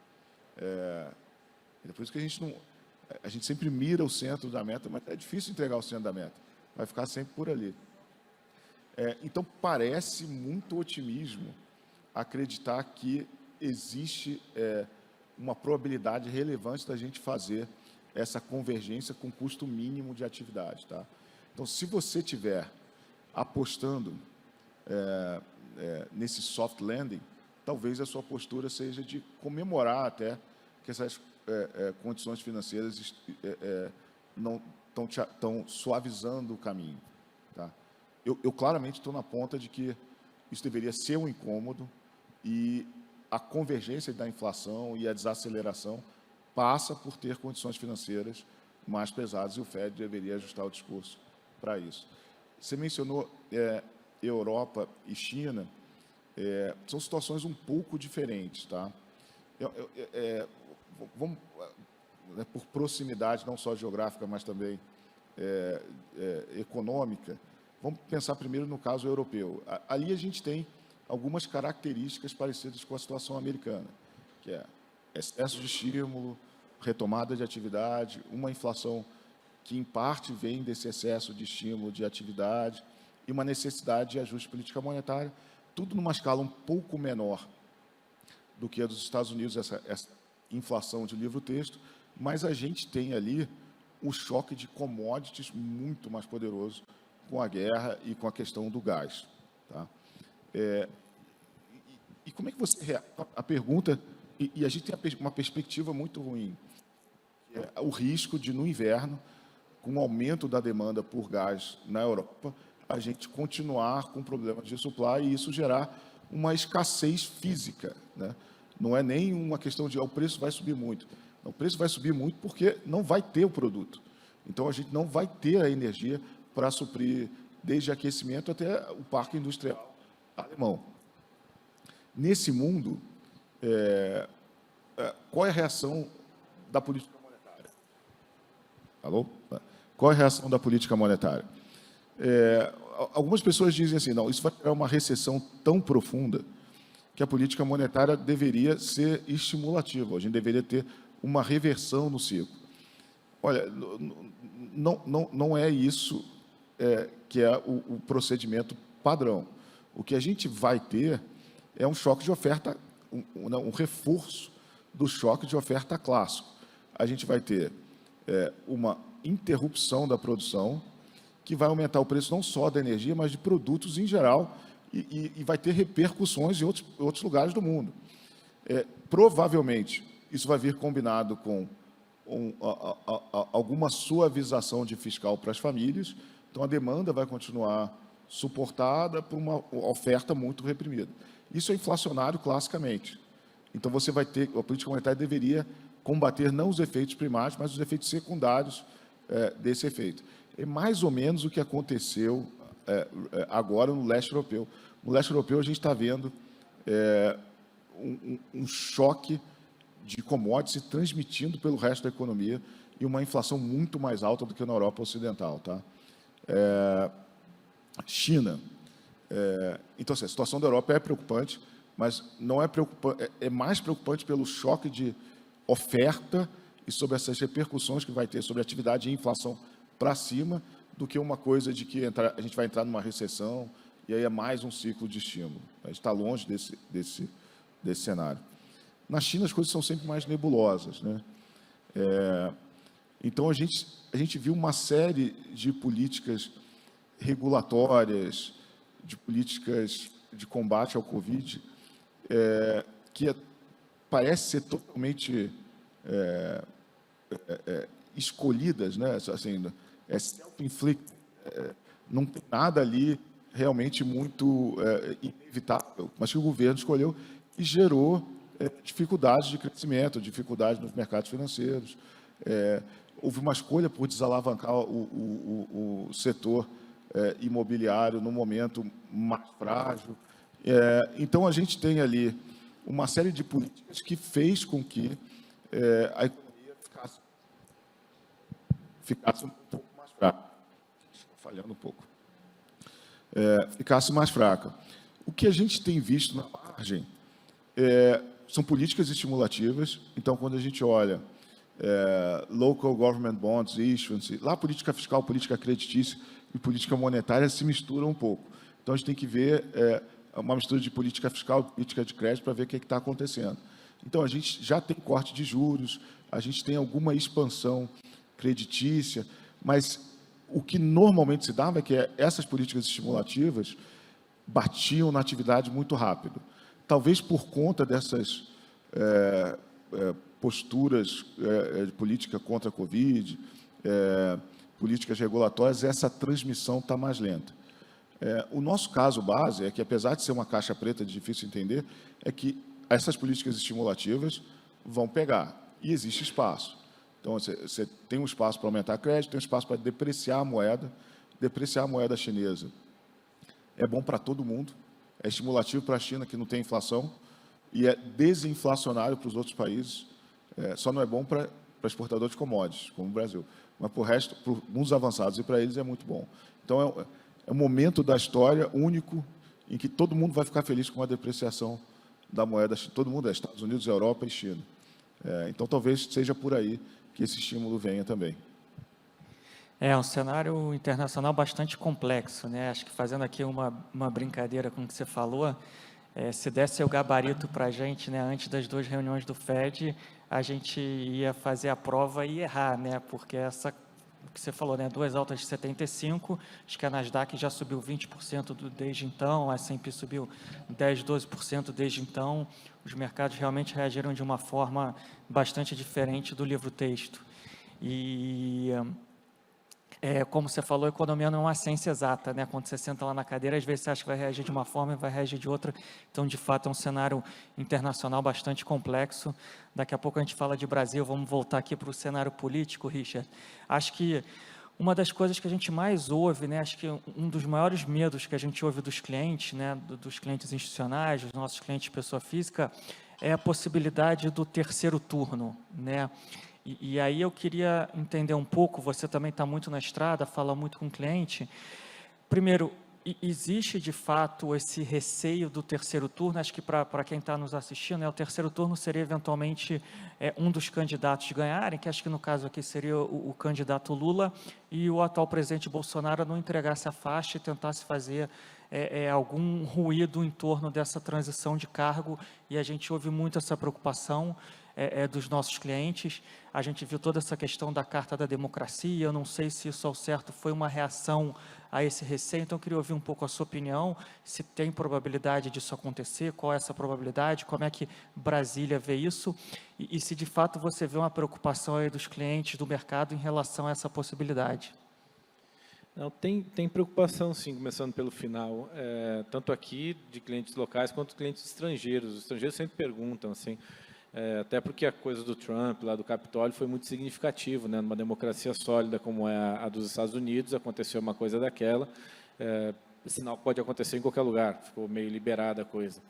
É por isso que a gente sempre mira o centro da meta, mas é difícil entregar o centro da meta, vai ficar sempre por ali. Então, parece muito otimismo acreditar que existe uma probabilidade relevante da gente fazer essa convergência com custo mínimo de atividade, tá? Então, se você estiver apostando nesse soft landing, talvez a sua postura seja de comemorar até que essas condições financeiras não estão suavizando o caminho, tá? Eu claramente estou na ponta de que isso deveria ser um incômodo e a convergência da inflação e a desaceleração passa por ter condições financeiras mais pesadas e o Fed deveria ajustar o discurso para isso. Você mencionou Europa e China, são situações um pouco diferentes, tá? Vamos, por proximidade, não só geográfica, mas também econômica, vamos pensar primeiro no caso europeu. Ali a gente tem algumas características parecidas com a situação americana, que é excesso de estímulo, retomada de atividade, uma inflação que, em parte, vem desse excesso de estímulo de atividade e uma necessidade de ajuste de política monetária, tudo numa escala um pouco menor do que a dos Estados Unidos, essa inflação de livro-texto, mas a gente tem ali um choque de commodities muito mais poderoso com a guerra e com a questão do gás, tá? E como é que você... A pergunta... E a gente tem uma perspectiva muito ruim, que é o risco de, no inverno, com o aumento da demanda por gás na Europa, a gente continuar com problemas de supply e isso gerar uma escassez física, né? Não é nem uma questão de o preço vai subir muito. Não, o preço vai subir muito porque não vai ter o produto. Então, a gente não vai ter a energia para suprir desde aquecimento até o parque industrial alemão. Nesse mundo, qual é a reação da política monetária? Alô? Qual é a reação da política monetária? Algumas pessoas dizem assim, não, isso vai gerar uma recessão tão profunda que a política monetária deveria ser estimulativa, a gente deveria ter uma reversão no ciclo. Olha, não é isso que é o procedimento padrão. O que a gente vai ter é um choque de oferta, um reforço do choque de oferta clássico. A gente vai ter uma interrupção da produção, que vai aumentar o preço não só da energia, mas de produtos em geral, e vai ter repercussões em outros lugares do mundo. Provavelmente, isso vai vir combinado com alguma suavização de fiscal para as famílias, então a demanda vai continuar suportada por uma oferta muito reprimida. Isso é inflacionário classicamente. Então, você vai ter, a política monetária deveria combater não os efeitos primários, mas os efeitos secundários desse efeito. É mais ou menos o que aconteceu agora no leste europeu. No leste europeu, a gente está vendo um choque de commodities se transmitindo pelo resto da economia e uma inflação muito mais alta do que na Europa Ocidental, tá? China. Então, assim, a situação da Europa é preocupante, mas não é preocupante, é mais preocupante pelo choque de oferta e sobre essas repercussões que vai ter sobre atividade e inflação para cima, do que uma coisa de que a gente vai entrar numa recessão e aí é mais um ciclo de estímulo. A gente está longe desse cenário. Na China, as coisas são sempre mais nebulosas, né? Então, a gente viu uma série de políticas regulatórias, de políticas de combate ao Covid, que parece ser totalmente escolhidas, né? Assim, é self-inflicted, não tem nada ali realmente muito inevitável, mas que o governo escolheu e gerou dificuldades de crescimento, dificuldades nos mercados financeiros. Houve uma escolha por desalavancar o setor imobiliário no momento mais frágil. Então, a gente tem ali uma série de políticas que fez com que a economia ficasse um pouco mais fraca. Estou falhando um pouco. Ficasse mais fraca. O que a gente tem visto na margem são políticas estimulativas. Então, quando a gente olha local government bonds, issuance, lá política fiscal, política creditícia e política monetária se misturam um pouco. Então, a gente tem que ver uma mistura de política fiscal e política de crédito para ver o que está acontecendo. Então, a gente já tem corte de juros, a gente tem alguma expansão creditícia, mas o que normalmente se dava é que essas políticas estimulativas batiam na atividade muito rápido. Talvez por conta dessas posturas de política contra a Covid, políticas regulatórias, essa transmissão está mais lenta. O nosso caso base é que, apesar de ser uma caixa preta de difícil entender, é que essas políticas estimulativas vão pegar, e existe espaço. Então, você tem um espaço para aumentar crédito, tem um espaço para depreciar a moeda chinesa. É bom para todo mundo, é estimulativo para a China, que não tem inflação, e é desinflacionário para os outros países, só não é bom para exportadores de commodities, como o Brasil. Mas, para o resto, para mundos avançados e para eles, é muito bom. Então, é um momento da história único em que todo mundo vai ficar feliz com a depreciação da moeda, todo mundo, Estados Unidos, Europa e China. Então, talvez seja por aí que esse estímulo venha também.
É um cenário internacional bastante complexo, né? Acho que, fazendo aqui uma brincadeira com o que você falou, se desse o gabarito para a gente, né, antes das 2 reuniões do FED, a gente ia fazer a prova e errar, né? Porque o que você falou, né, 2 altas de 75, acho que a Nasdaq já subiu 20% desde então, a S&P subiu 10%, 12% desde então. Os mercados realmente reagiram de uma forma bastante diferente do livro-texto. E, como você falou, a economia não é uma ciência exata, né? Quando você senta lá na cadeira, às vezes você acha que vai reagir de uma forma e vai reagir de outra. Então, de fato, é um cenário internacional bastante complexo. Daqui a pouco a gente fala de Brasil, vamos voltar aqui para o cenário político, Richard. Acho que uma das coisas que a gente mais ouve, né, acho que um dos maiores medos que a gente ouve dos clientes, né, dos clientes institucionais, dos nossos clientes de pessoa física, é a possibilidade do terceiro turno, né? E aí eu queria entender um pouco, você também está muito na estrada, fala muito com o cliente. Primeiro, existe de fato esse receio do terceiro turno? Acho que para quem está nos assistindo, né, o terceiro turno seria eventualmente um dos candidatos ganharem, que acho que no caso aqui seria o candidato Lula, e o atual presidente Bolsonaro não entregasse a faixa e tentasse fazer algum ruído em torno dessa transição de cargo, e a gente ouve muito essa preocupação dos nossos clientes. A gente viu toda essa questão da Carta da Democracia, eu não sei se isso ao certo foi uma reação a esse receio, então eu queria ouvir um pouco a sua opinião, se tem probabilidade disso acontecer, qual é essa probabilidade, como é que Brasília vê isso, e se de fato você vê uma preocupação aí dos clientes, do mercado, em relação a essa possibilidade.
Não, tem preocupação, sim, começando pelo final, tanto aqui de clientes locais quanto clientes estrangeiros. Os estrangeiros sempre perguntam, assim, até porque a coisa do Trump, lá do Capitólio, foi muito significativo, né? Numa democracia sólida como é a dos Estados Unidos, aconteceu uma coisa daquela, sinal pode acontecer em qualquer lugar, ficou meio liberada a coisa.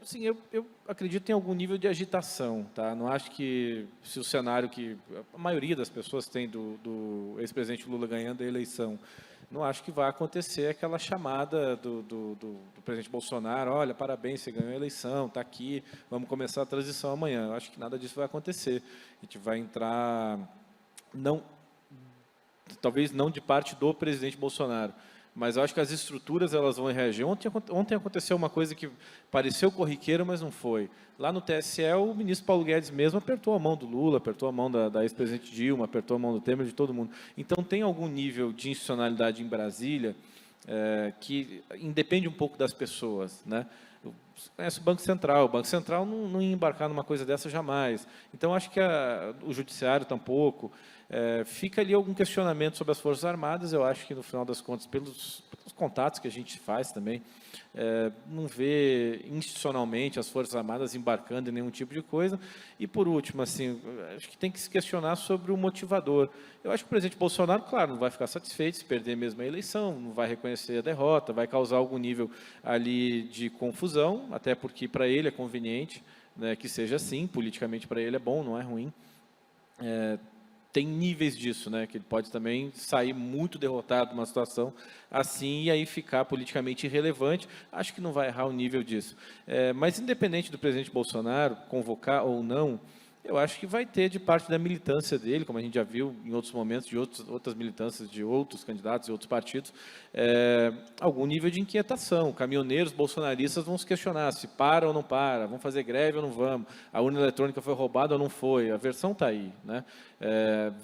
Assim, eu acredito em algum nível de agitação, tá? Não acho que, se o cenário que a maioria das pessoas tem do ex-presidente Lula ganhando a eleição, não acho que vai acontecer aquela chamada do presidente Bolsonaro, olha, parabéns, você ganhou a eleição, está aqui, vamos começar a transição amanhã. Eu acho que nada disso vai acontecer. A gente vai entrar, talvez não de parte do presidente Bolsonaro, mas eu acho que as estruturas elas vão reagir. Ontem aconteceu uma coisa que pareceu corriqueira, mas não foi. Lá no TSE, o ministro Paulo Guedes mesmo apertou a mão do Lula, apertou a mão da ex-presidente Dilma, apertou a mão do Temer, de todo mundo. Então, tem algum nível de institucionalidade em Brasília que independe um pouco das pessoas, né? Conhece o Banco Central não ia embarcar numa coisa dessa jamais. Então, acho que o Judiciário tampouco. Fica ali algum questionamento sobre as Forças Armadas, eu acho que, no final das contas, pelos contatos que a gente faz também, não vê institucionalmente as Forças Armadas embarcando em nenhum tipo de coisa. E, por último, assim, acho que tem que se questionar sobre o motivador. Eu acho que o presidente Bolsonaro, claro, não vai ficar satisfeito se perder mesmo a eleição, não vai reconhecer a derrota, vai causar algum nível ali de confusão, até porque para ele é conveniente, né, que seja assim, politicamente para ele é bom, não é ruim. Tem níveis disso, né, que ele pode também sair muito derrotado numa situação assim e aí ficar politicamente irrelevante. Acho que não vai errar o nível disso. Mas, independente do presidente Bolsonaro convocar ou não, eu acho que vai ter de parte da militância dele, como a gente já viu em outros momentos, de outras militâncias de outros candidatos e outros partidos, algum nível de inquietação. Caminhoneiros bolsonaristas vão se questionar se para ou não para, vão fazer greve ou não vamos, a urna eletrônica foi roubada ou não foi, a versão está aí, né?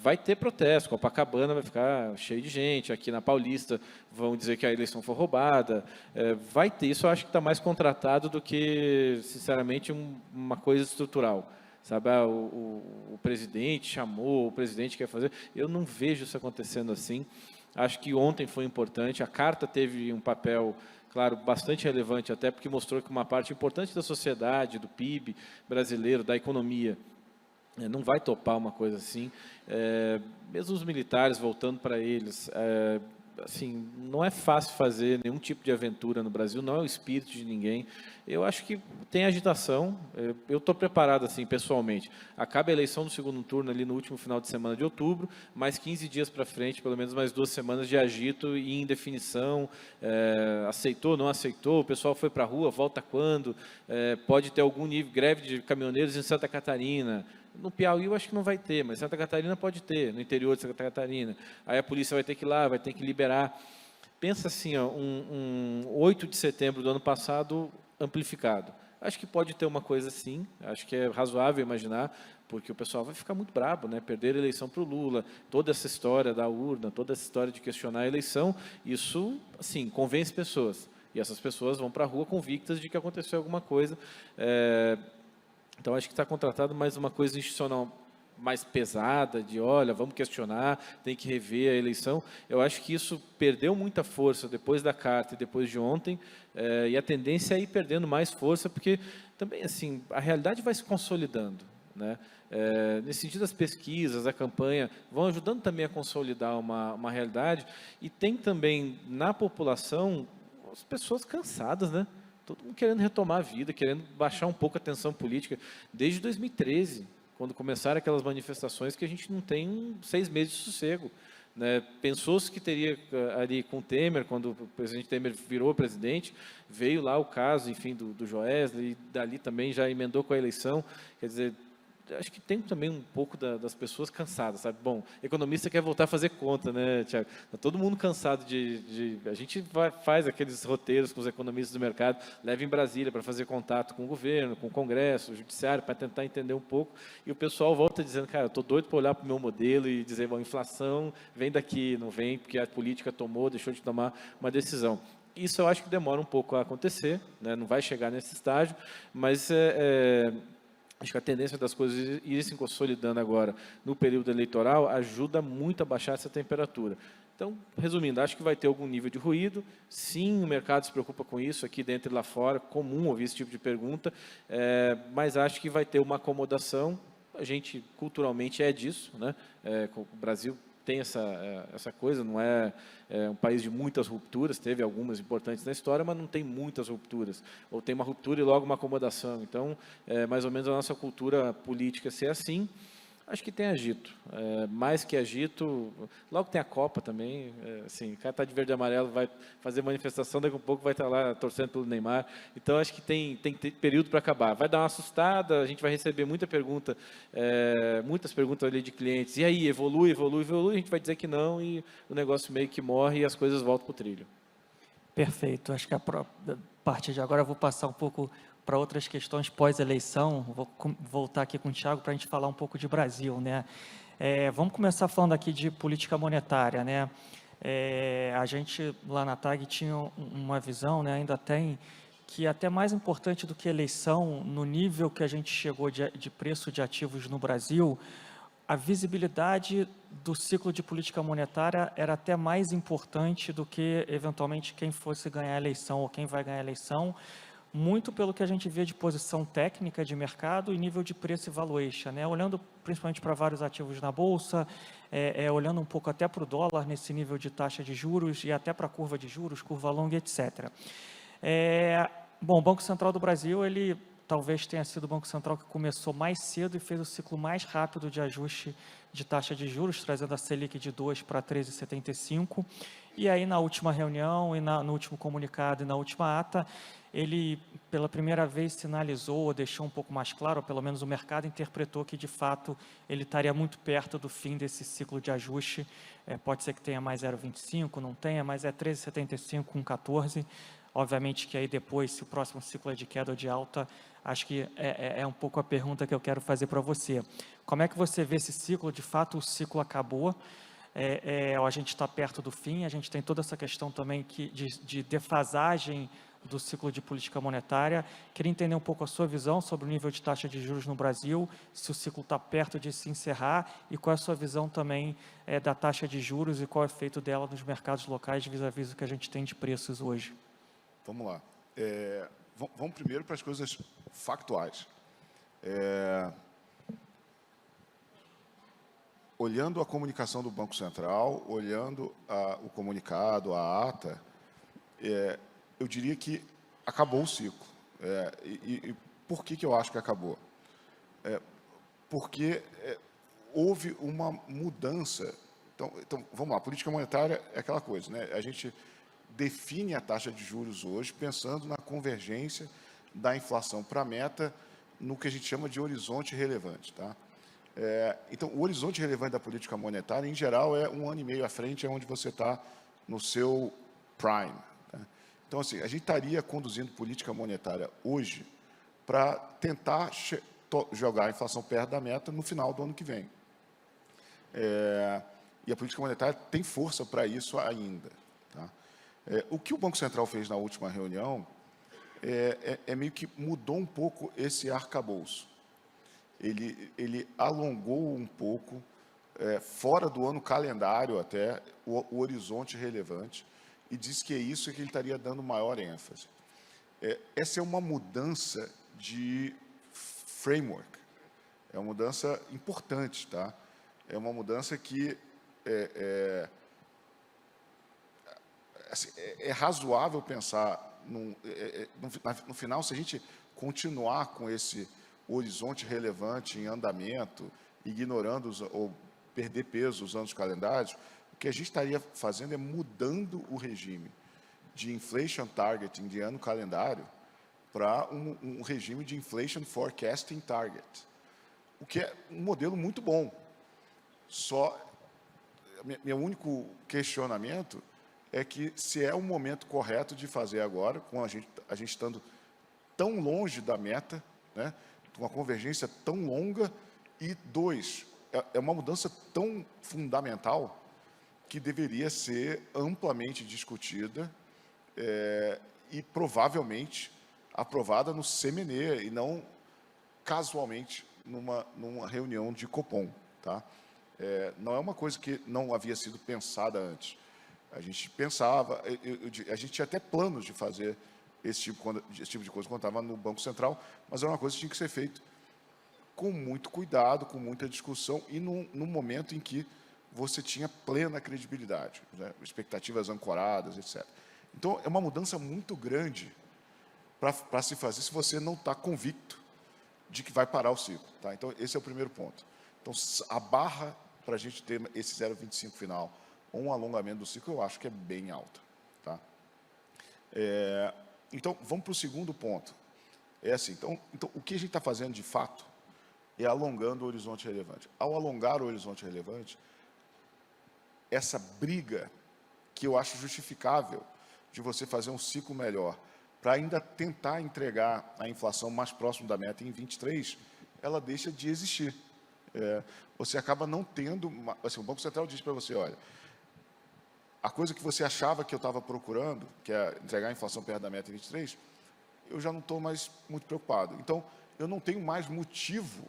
Vai ter protesto, Copacabana vai ficar cheio de gente, aqui na Paulista vão dizer que a eleição foi roubada, vai ter, isso eu acho que está mais contratado do que, sinceramente, uma coisa estrutural. Sabe, o presidente chamou, o presidente quer fazer. Eu não vejo isso acontecendo assim. Acho que ontem foi importante. A carta teve um papel, claro, bastante relevante, até porque mostrou que uma parte importante da sociedade, do PIB brasileiro, da economia, não vai topar uma coisa assim. Mesmo os militares, voltando para eles, assim, não é fácil fazer nenhum tipo de aventura no Brasil, não é o espírito de ninguém. Eu acho que tem agitação, eu estou preparado, assim, pessoalmente. Acaba a eleição do segundo turno ali no último final de semana de outubro, mais 15 dias para frente, pelo menos mais 2 semanas de agito e indefinição, aceitou, não aceitou, o pessoal foi para a rua, volta quando, pode ter algum nível, greve de caminhoneiros em Santa Catarina. No Piauí eu acho que não vai ter, mas Santa Catarina pode ter, no interior de Santa Catarina. Aí a polícia vai ter que ir lá, vai ter que liberar. Pensa assim, ó, um 8 de setembro do ano passado amplificado. Acho que pode ter uma coisa assim, acho que é razoável imaginar, porque o pessoal vai ficar muito bravo, né? Perder a eleição para o Lula, toda essa história da urna, toda essa história de questionar a eleição, isso, assim, convence pessoas. E essas pessoas vão para a rua convictas de que aconteceu alguma coisa. Então, acho que está contratado mais uma coisa institucional mais pesada, de, olha, vamos questionar, tem que rever a eleição. Eu acho que isso perdeu muita força depois da carta e depois de ontem, e a tendência é ir perdendo mais força, porque também, assim, a realidade vai se consolidando, né? Nesse sentido, as pesquisas, a campanha, vão ajudando também a consolidar uma realidade, e tem também, na população, as pessoas cansadas, né? Todo mundo querendo retomar a vida, querendo baixar um pouco a tensão política, desde 2013, quando começaram aquelas manifestações que a gente não tem 6 meses de sossego, né? Pensou-se que teria ali com o Temer, quando o presidente Temer virou presidente, veio lá o caso, enfim, do Joesley, e dali também já emendou com a eleição. Quer dizer, acho que tem também um pouco das pessoas cansadas, sabe? Bom, economista quer voltar a fazer conta, né, Tiago? Está todo mundo cansado a gente faz aqueles roteiros com os economistas do mercado, leva em Brasília para fazer contato com o governo, com o Congresso, o Judiciário, para tentar entender um pouco, e o pessoal volta dizendo, cara, eu estou doido para olhar para o meu modelo e dizer, bom, inflação vem daqui, não vem porque a política deixou de tomar uma decisão. Isso eu acho que demora um pouco a acontecer, né? Não vai chegar nesse estágio, mas acho que a tendência das coisas irem se consolidando agora no período eleitoral ajuda muito a baixar essa temperatura. Então, resumindo, acho que vai ter algum nível de ruído. Sim, o mercado se preocupa com isso, aqui dentro e lá fora, comum ouvir esse tipo de pergunta, mas acho que vai ter uma acomodação. A gente, culturalmente, é disso, né? O Brasil tem essa coisa, não é um país de muitas rupturas, teve algumas importantes na história, mas não tem muitas rupturas, ou tem uma ruptura e logo uma acomodação. Então, mais ou menos a nossa cultura política ser assim. Acho que tem agito, mais que agito, logo tem a Copa também, assim, o cara está de verde e amarelo, vai fazer manifestação, daqui a pouco vai estar lá torcendo pelo Neymar, então acho que tem período para acabar, vai dar uma assustada, a gente vai receber muitas perguntas ali de clientes, e aí, evolui, a gente vai dizer que não, e o negócio meio que morre e as coisas voltam para o trilho.
Perfeito. Acho que a partir de agora eu vou passar um pouco para outras questões pós-eleição. Vou voltar aqui com o Thiago para a gente falar um pouco de Brasil, né? Vamos começar falando aqui de política monetária, né? A gente lá na TAG tinha uma visão, né? Ainda tem, que até mais importante do que eleição, no nível que a gente chegou de preço de ativos no Brasil, a visibilidade do ciclo de política monetária era até mais importante do que, eventualmente, quem fosse ganhar a eleição ou quem vai ganhar a eleição, muito pelo que a gente vê de posição técnica de mercado e nível de preço e valuation, né? Olhando principalmente para vários ativos na Bolsa, olhando um pouco até para o dólar nesse nível de taxa de juros e até para a curva de juros, curva longa, etc. Bom, o Banco Central do Brasil, ele talvez tenha sido o Banco Central que começou mais cedo e fez o ciclo mais rápido de ajuste de taxa de juros, trazendo a Selic de 2 para 13,75. E aí, na última reunião, e no último comunicado e na última ata, ele, pela primeira vez, sinalizou, deixou um pouco mais claro, ou pelo menos o mercado interpretou que, de fato, ele estaria muito perto do fim desse ciclo de ajuste. Pode ser que tenha mais 0,25, não tenha, mas é 13,75 com 14. Obviamente que aí depois, se o próximo ciclo é de queda ou de alta, acho que é um pouco a pergunta que eu quero fazer para você. Como é que você vê esse ciclo? De fato, o ciclo acabou, a gente está perto do fim, a gente tem toda essa questão também de defasagem do ciclo de política monetária. Queria entender um pouco a sua visão sobre o nível de taxa de juros no Brasil, se o ciclo está perto de se encerrar, e qual é a sua visão também da taxa de juros e qual é o efeito dela nos mercados locais vis-à-vis o que a gente tem de preços hoje.
Vamos lá. Vamos primeiro para as coisas factuais. Olhando a comunicação do Banco Central, olhando o comunicado, a ata, eu diria que acabou o ciclo. E por que eu acho que acabou? Porque houve uma mudança. Então, vamos lá, política monetária é aquela coisa, né? A gente define a taxa de juros hoje pensando na convergência da inflação para a meta no que a gente chama de horizonte relevante, tá? Então, o horizonte relevante da política monetária, em geral, é 1 ano e meio à frente, é onde você está no seu prime. Tá? Então, assim, a gente estaria conduzindo política monetária hoje para tentar jogar a inflação perto da meta no final do ano que vem. E a política monetária tem força para isso ainda. Tá? O que o Banco Central fez na última reunião meio que mudou um pouco esse arcabouço. Ele alongou um pouco, fora do ano calendário até, o horizonte relevante, e disse que é isso que ele estaria dando maior ênfase. Essa é uma mudança de framework, é uma mudança importante, tá? É uma mudança que assim, é razoável pensar no final, se a gente continuar com esse horizonte relevante em andamento, ignorando ou perder peso usando os calendários, o que a gente estaria fazendo é mudando o regime de inflation targeting de ano calendário para um regime de inflation forecasting target, o que é um modelo muito bom. Só, meu único questionamento é que se é o momento correto de fazer agora, com a gente estando tão longe da meta, né, uma convergência tão longa, e dois, é uma mudança tão fundamental que deveria ser amplamente discutida e provavelmente aprovada no CMNE e não casualmente numa reunião de Copom. Tá? Não é uma coisa que não havia sido pensada antes. A gente pensava, a gente tinha até planos de fazer esse tipo de coisa quando estava no Banco Central, mas era uma coisa que tinha que ser feita com muito cuidado, com muita discussão e num momento em que você tinha plena credibilidade, né? Expectativas ancoradas, etc. Então, é uma mudança muito grande para se fazer se você não está convicto de que vai parar o ciclo. Tá? Então, esse é o primeiro ponto. Então, a barra para a gente ter esse 0,25 final ou um alongamento do ciclo, eu acho que é bem alta. Tá? Então, vamos para o segundo ponto. É assim, então, o que a gente está fazendo de fato é alongando o horizonte relevante. Ao alongar o horizonte relevante, essa briga que eu acho justificável de você fazer um ciclo melhor para ainda tentar entregar a inflação mais próximo da meta em 23, ela deixa de existir. Você acaba não tendo... Assim, o Banco Central diz para você, olha, a coisa que você achava que eu estava procurando, que é entregar a inflação perto da meta em 23, eu já não estou mais muito preocupado. Então, eu não tenho mais motivo,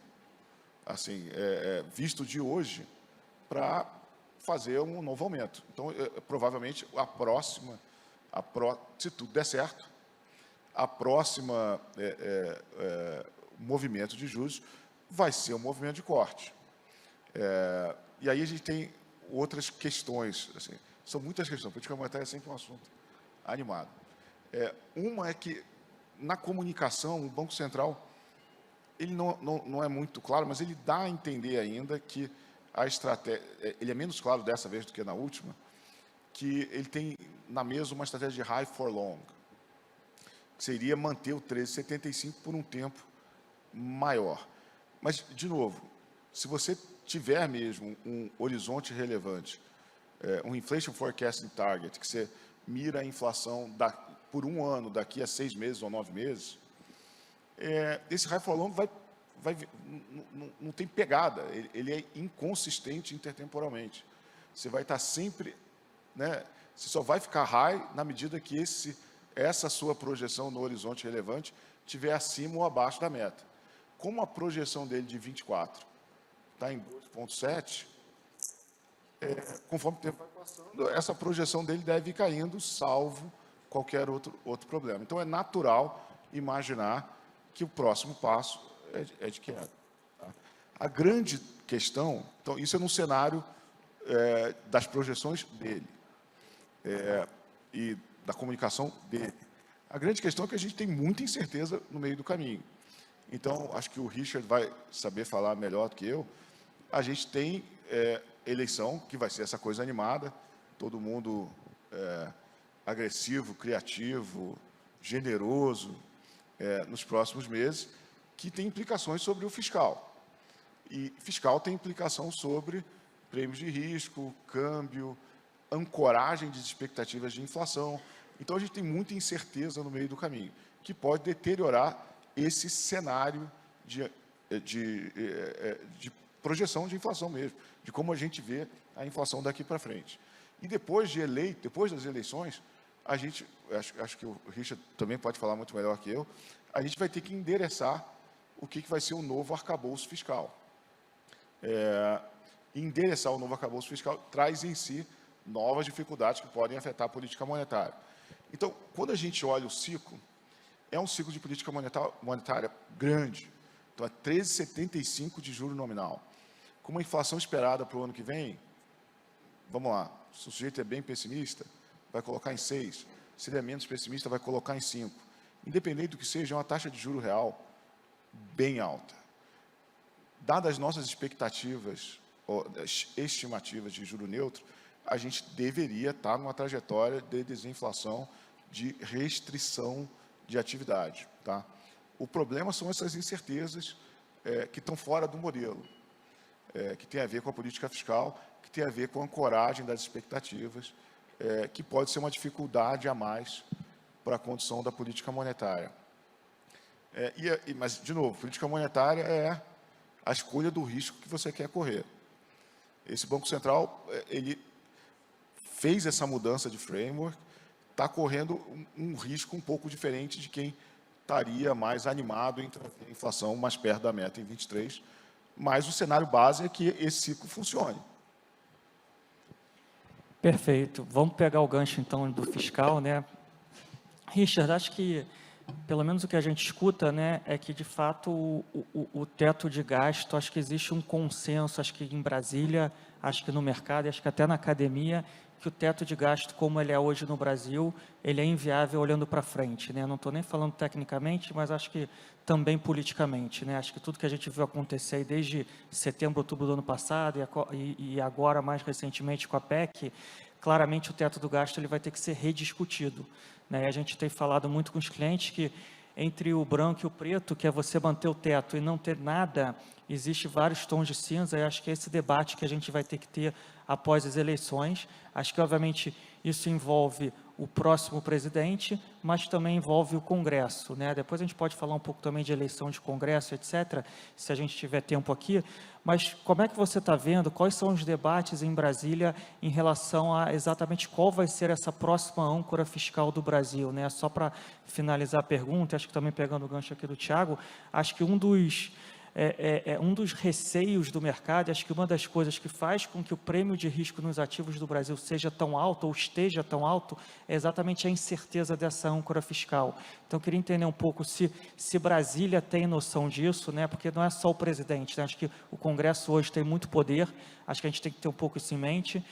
assim, visto de hoje, para fazer um novo aumento. Então, provavelmente, se tudo der certo, a próxima movimento de juros vai ser um movimento de corte. E aí a gente tem outras questões, assim, são muitas questões, política monetária é sempre um assunto animado. Uma é que, na comunicação, o Banco Central, ele não é muito claro, mas ele dá a entender ainda que a estratégia, ele é menos claro dessa vez do que na última, que ele tem na mesa uma estratégia de high for long, que seria manter o 13,75 por um tempo maior. Mas, de novo, se você tiver mesmo um horizonte relevante, um Inflation Forecasting Target, que você mira a inflação por um ano, daqui a 6 meses ou 9 meses, esse high for long não tem pegada, ele é inconsistente intertemporalmente. Você vai estar sempre... Você só vai ficar high na medida que essa sua projeção no horizonte relevante estiver acima ou abaixo da meta. Como a projeção dele de 24 está em 2,7, conforme o tempo vai passando, essa projeção dele deve ir caindo, salvo qualquer outro problema. Então, é natural imaginar que o próximo passo é de queda. Tá? A grande questão, então, isso é no cenário das projeções dele e da comunicação dele. A grande questão é que a gente tem muita incerteza no meio do caminho. Então, acho que o Richard vai saber falar melhor do que eu. A gente tem eleição, que vai ser essa coisa animada, todo mundo agressivo, criativo, generoso, nos próximos meses, que tem implicações sobre o fiscal. E fiscal tem implicação sobre prêmios de risco, câmbio, ancoragem de expectativas de inflação. Então, a gente tem muita incerteza no meio do caminho, que pode deteriorar esse cenário de projeção de inflação mesmo, de como a gente vê a inflação daqui para frente. E depois das eleições, a gente, acho que o Richard também pode falar muito melhor que eu, a gente vai ter que endereçar o que vai ser o novo arcabouço fiscal. Endereçar o novo arcabouço fiscal traz em si novas dificuldades que podem afetar a política monetária. Então, quando a gente olha o ciclo, é um ciclo de política monetária grande. Então, é 13,75 de juro nominal. Com uma inflação esperada para o ano que vem, vamos lá, se o sujeito é bem pessimista, vai colocar em 6. Se ele é menos pessimista, vai colocar em 5. Independente do que seja, é uma taxa de juro real bem alta. Dadas as nossas expectativas, ou estimativas de juro neutro, a gente deveria estar numa trajetória de desinflação, de restrição de atividade. Tá? O problema são essas incertezas que estão fora do modelo, que tem a ver com a política fiscal, que tem a ver com a ancoragem das expectativas, que pode ser uma dificuldade a mais para a condução da política monetária. Mas, de novo, política monetária é a escolha do risco que você quer correr. Esse Banco Central, ele fez essa mudança de framework, está correndo um risco um pouco diferente de quem estaria mais animado em trazer a inflação mais perto da meta em 23, mas o cenário base é que esse ciclo funcione.
Perfeito. Vamos pegar o gancho, então, do fiscal, né? Richard, acho que pelo menos o que a gente escuta, né, é que, de fato, o teto de gasto, acho que existe um consenso, acho que em Brasília, acho que no mercado, acho que até na academia, que o teto de gasto, como ele é hoje no Brasil, ele é inviável olhando para frente, né? Não estou nem falando tecnicamente, mas acho que também politicamente, né? Acho que tudo que a gente viu acontecer aí desde setembro, outubro do ano passado e agora, mais recentemente, com a PEC, claramente o teto do gasto ele vai ter que ser rediscutido, né? E a gente tem falado muito com os clientes que entre o branco e o preto, que é você manter o teto e não ter nada, existe vários tons de cinza, e acho que é esse debate que a gente vai ter que ter após as eleições. Acho que, obviamente, isso envolve o próximo presidente, mas também envolve o Congresso, né? Depois a gente pode falar um pouco também de eleição de Congresso, etc., se a gente tiver tempo aqui, mas como é que você está vendo, quais são os debates em Brasília em relação a exatamente qual vai ser essa próxima âncora fiscal do Brasil, né? Só para finalizar a pergunta, acho que também pegando o gancho aqui do Thiago, acho que um dos receios do mercado, acho que uma das coisas que faz com que o prêmio de risco nos ativos do Brasil seja tão alto, ou esteja tão alto, é exatamente a incerteza dessa âncora fiscal. Então, eu queria entender um pouco se Brasília tem noção disso, né? Porque não é só o presidente, né? Acho que o Congresso hoje tem muito poder, acho que a gente tem que ter um pouco isso em mente.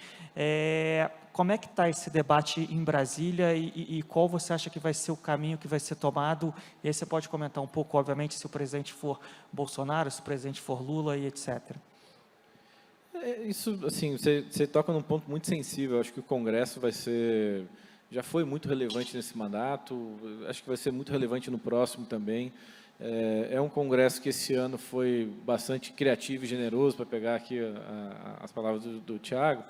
Como é que está esse debate em Brasília e qual você acha que vai ser o caminho que vai ser tomado? E aí você pode comentar um pouco, obviamente, se o presidente for Bolsonaro, se o presidente for Lula e etc.
Isso, assim, você toca num ponto muito sensível. Acho que o Congresso já foi muito relevante nesse mandato, acho que vai ser muito relevante no próximo também. É um Congresso que esse ano foi bastante criativo e generoso, para pegar aqui as palavras do Thiago.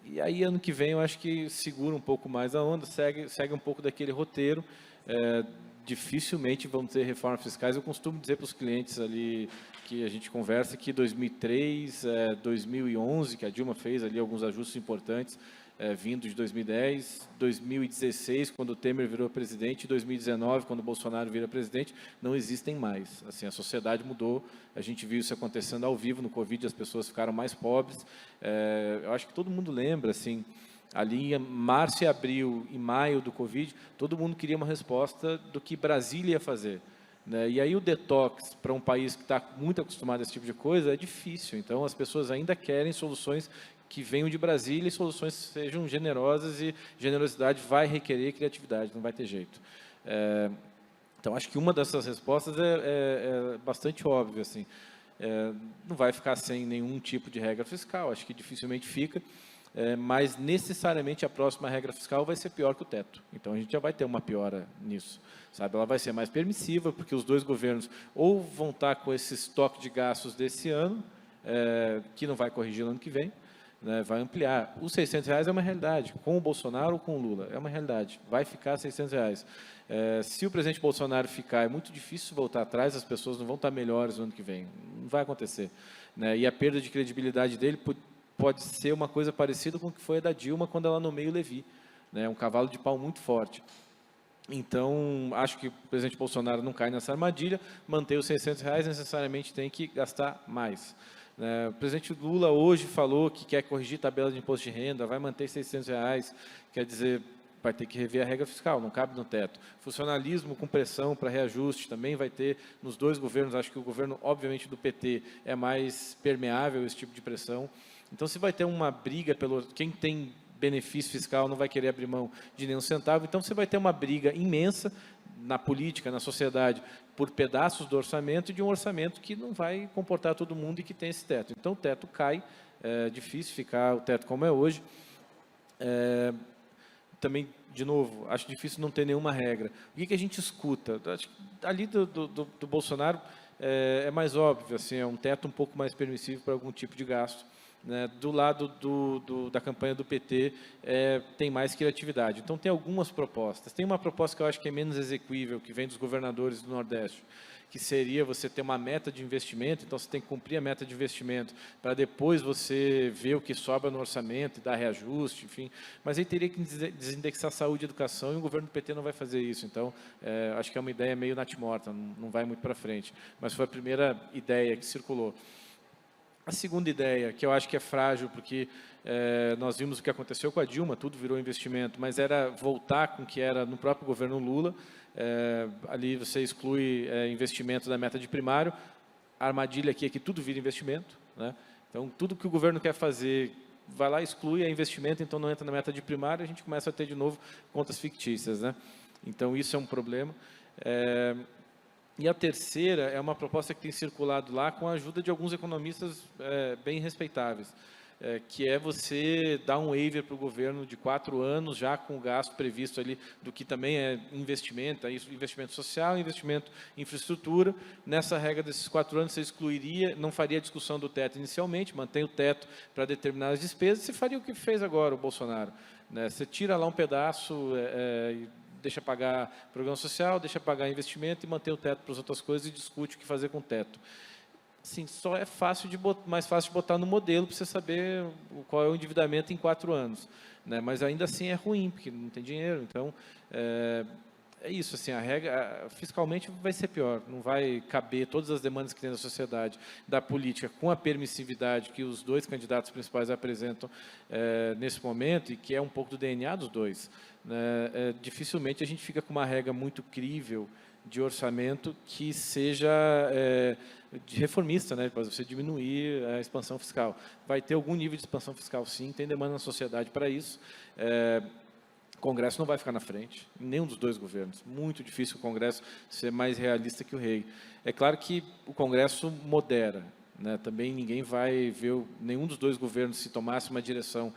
E aí, ano que vem, eu acho que segura um pouco mais a onda, segue um pouco daquele roteiro. Dificilmente vão ter reformas fiscais. Eu costumo dizer para os clientes ali que a gente conversa que 2003, 2011, que a Dilma fez ali alguns ajustes importantes, vindo de 2010, 2016, quando o Temer virou presidente, e 2019, quando o Bolsonaro vira presidente, não existem mais. Assim, a sociedade mudou, a gente viu isso acontecendo ao vivo no Covid, as pessoas ficaram mais pobres. Eu acho que todo mundo lembra, assim, ali em março e abril e maio do Covid, todo mundo queria uma resposta do que Brasília ia fazer, né? E aí o detox para um país que está muito acostumado a esse tipo de coisa é difícil. Então as pessoas ainda querem soluções que venham de Brasília e soluções que sejam generosas, e generosidade vai requerer criatividade, não vai ter jeito. Então acho que uma dessas respostas é bastante óbvia, assim. Não vai ficar sem nenhum tipo de regra fiscal, acho que dificilmente fica. Mas necessariamente a próxima regra fiscal vai ser pior que o teto. Então a gente já vai ter uma piora nisso, sabe? Ela vai ser mais permissiva, porque os dois governos ou vão estar com esse estoque de gastos desse ano, que não vai corrigir no ano que vem, né, vai ampliar. Os R$600 é uma realidade, com o Bolsonaro ou com o Lula, é uma realidade, vai ficar R$600. Se o presidente Bolsonaro ficar, é muito difícil voltar atrás, as pessoas não vão estar melhores no ano que vem, não vai acontecer, né? E a perda de credibilidade dele pode ser uma coisa parecida com o que foi a da Dilma quando ela nomeia o Levi, né? Um cavalo de pau muito forte. Então, acho que o presidente Bolsonaro não cai nessa armadilha, manter os R$600 necessariamente tem que gastar mais. O presidente Lula hoje falou que quer corrigir tabela de imposto de renda, vai manter R$600, quer dizer, vai ter que rever a regra fiscal, não cabe no teto. Funcionalismo com pressão para reajuste também vai ter nos dois governos. Acho que o governo, obviamente, do PT é mais permeável a esse tipo de pressão. Então, se vai ter uma briga quem tem benefício fiscal não vai querer abrir mão de nenhum centavo, então você vai ter uma briga imensa na política, na sociedade, por pedaços do orçamento, e de um orçamento que não vai comportar todo mundo e que tem esse teto. Então, o teto cai, é difícil ficar o teto como é hoje. Também, de novo, acho difícil não ter nenhuma regra. O que a gente escuta? Acho que ali do Bolsonaro é mais óbvio, assim, é um teto um pouco mais permissivo para algum tipo de gasto, né? Do lado da campanha do PT, tem mais criatividade. Então, tem algumas propostas. Tem uma proposta que eu acho que é menos exequível, que vem dos governadores do Nordeste, que seria você ter uma meta de investimento. Então, você tem que cumprir a meta de investimento para depois você ver o que sobra no orçamento e dar reajuste, enfim. Mas aí teria que desindexar saúde e educação, e o governo do PT não vai fazer isso. Então, acho que é uma ideia meio natimorta, não vai muito para frente. Mas foi a primeira ideia que circulou. A segunda ideia, que eu acho que é frágil, porque nós vimos o que aconteceu com a Dilma, tudo virou investimento, mas era voltar com o que era no próprio governo Lula. Ali você exclui investimento da meta de primário. A armadilha aqui é que tudo vira investimento, né? Então, tudo que o governo quer fazer, vai lá, exclui, investimento, então não entra na meta de primário, a gente começa a ter de novo contas fictícias, né? Então, isso é um problema. E a terceira é uma proposta que tem circulado lá com a ajuda de alguns economistas bem respeitáveis, que é você dar um waiver para o governo de 4 anos, já com o gasto previsto ali do que também é investimento, investimento social, investimento em infraestrutura. Nessa regra desses 4 anos, você excluiria, não faria a discussão do teto inicialmente, mantém o teto para determinadas despesas, você faria o que fez agora o Bolsonaro, né? Você tira lá um pedaço, deixa pagar programa social, deixa pagar investimento e mantém o teto para as outras coisas e discute o que fazer com o teto. Sim, só é mais fácil de botar no modelo para você saber qual é o endividamento em 4 anos, né? Mas ainda assim é ruim, porque não tem dinheiro. Então, é isso, assim, a regra fiscalmente vai ser pior, não vai caber todas as demandas que tem da sociedade, da política, com a permissividade que os 2 candidatos principais apresentam nesse momento, e que é um pouco do DNA dos dois, né? Dificilmente a gente fica com uma regra muito crível de orçamento que seja reformista, né, para você diminuir a expansão fiscal. Vai ter algum nível de expansão fiscal, sim, tem demanda na sociedade para isso. O Congresso não vai ficar na frente, nenhum dos 2 governos. Muito difícil o Congresso ser mais realista que o rei. É claro que o Congresso modera, né? Também ninguém vai ver nenhum dos 2 governos se tomasse uma direção,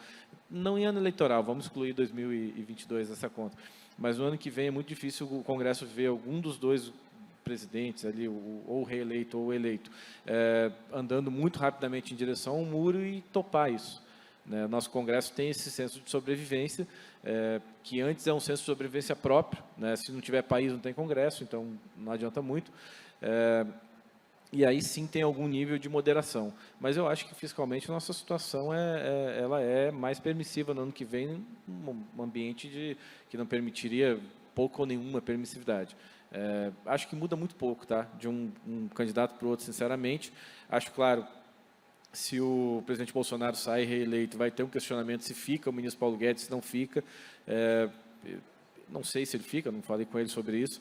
não em ano eleitoral, vamos excluir 2022 dessa conta, mas no ano que vem é muito difícil o Congresso ver algum dos 2 presidentes ali, ou reeleito ou eleito, andando muito rapidamente em direção ao muro e topar isso, né? Nosso Congresso tem esse senso de sobrevivência, que antes é um senso de sobrevivência próprio, né? Se não tiver país, não tem Congresso, então não adianta muito. E aí sim tem algum nível de moderação. Mas eu acho que fiscalmente a nossa situação ela é mais permissiva no ano que vem, um ambiente que não permitiria pouco ou nenhuma permissividade. Acho que muda muito pouco, tá? De um candidato para o outro, sinceramente. Acho, claro, se o presidente Bolsonaro sai reeleito, vai ter um questionamento se fica o ministro Paulo Guedes, se não fica. Não sei se ele fica, não falei com ele sobre isso,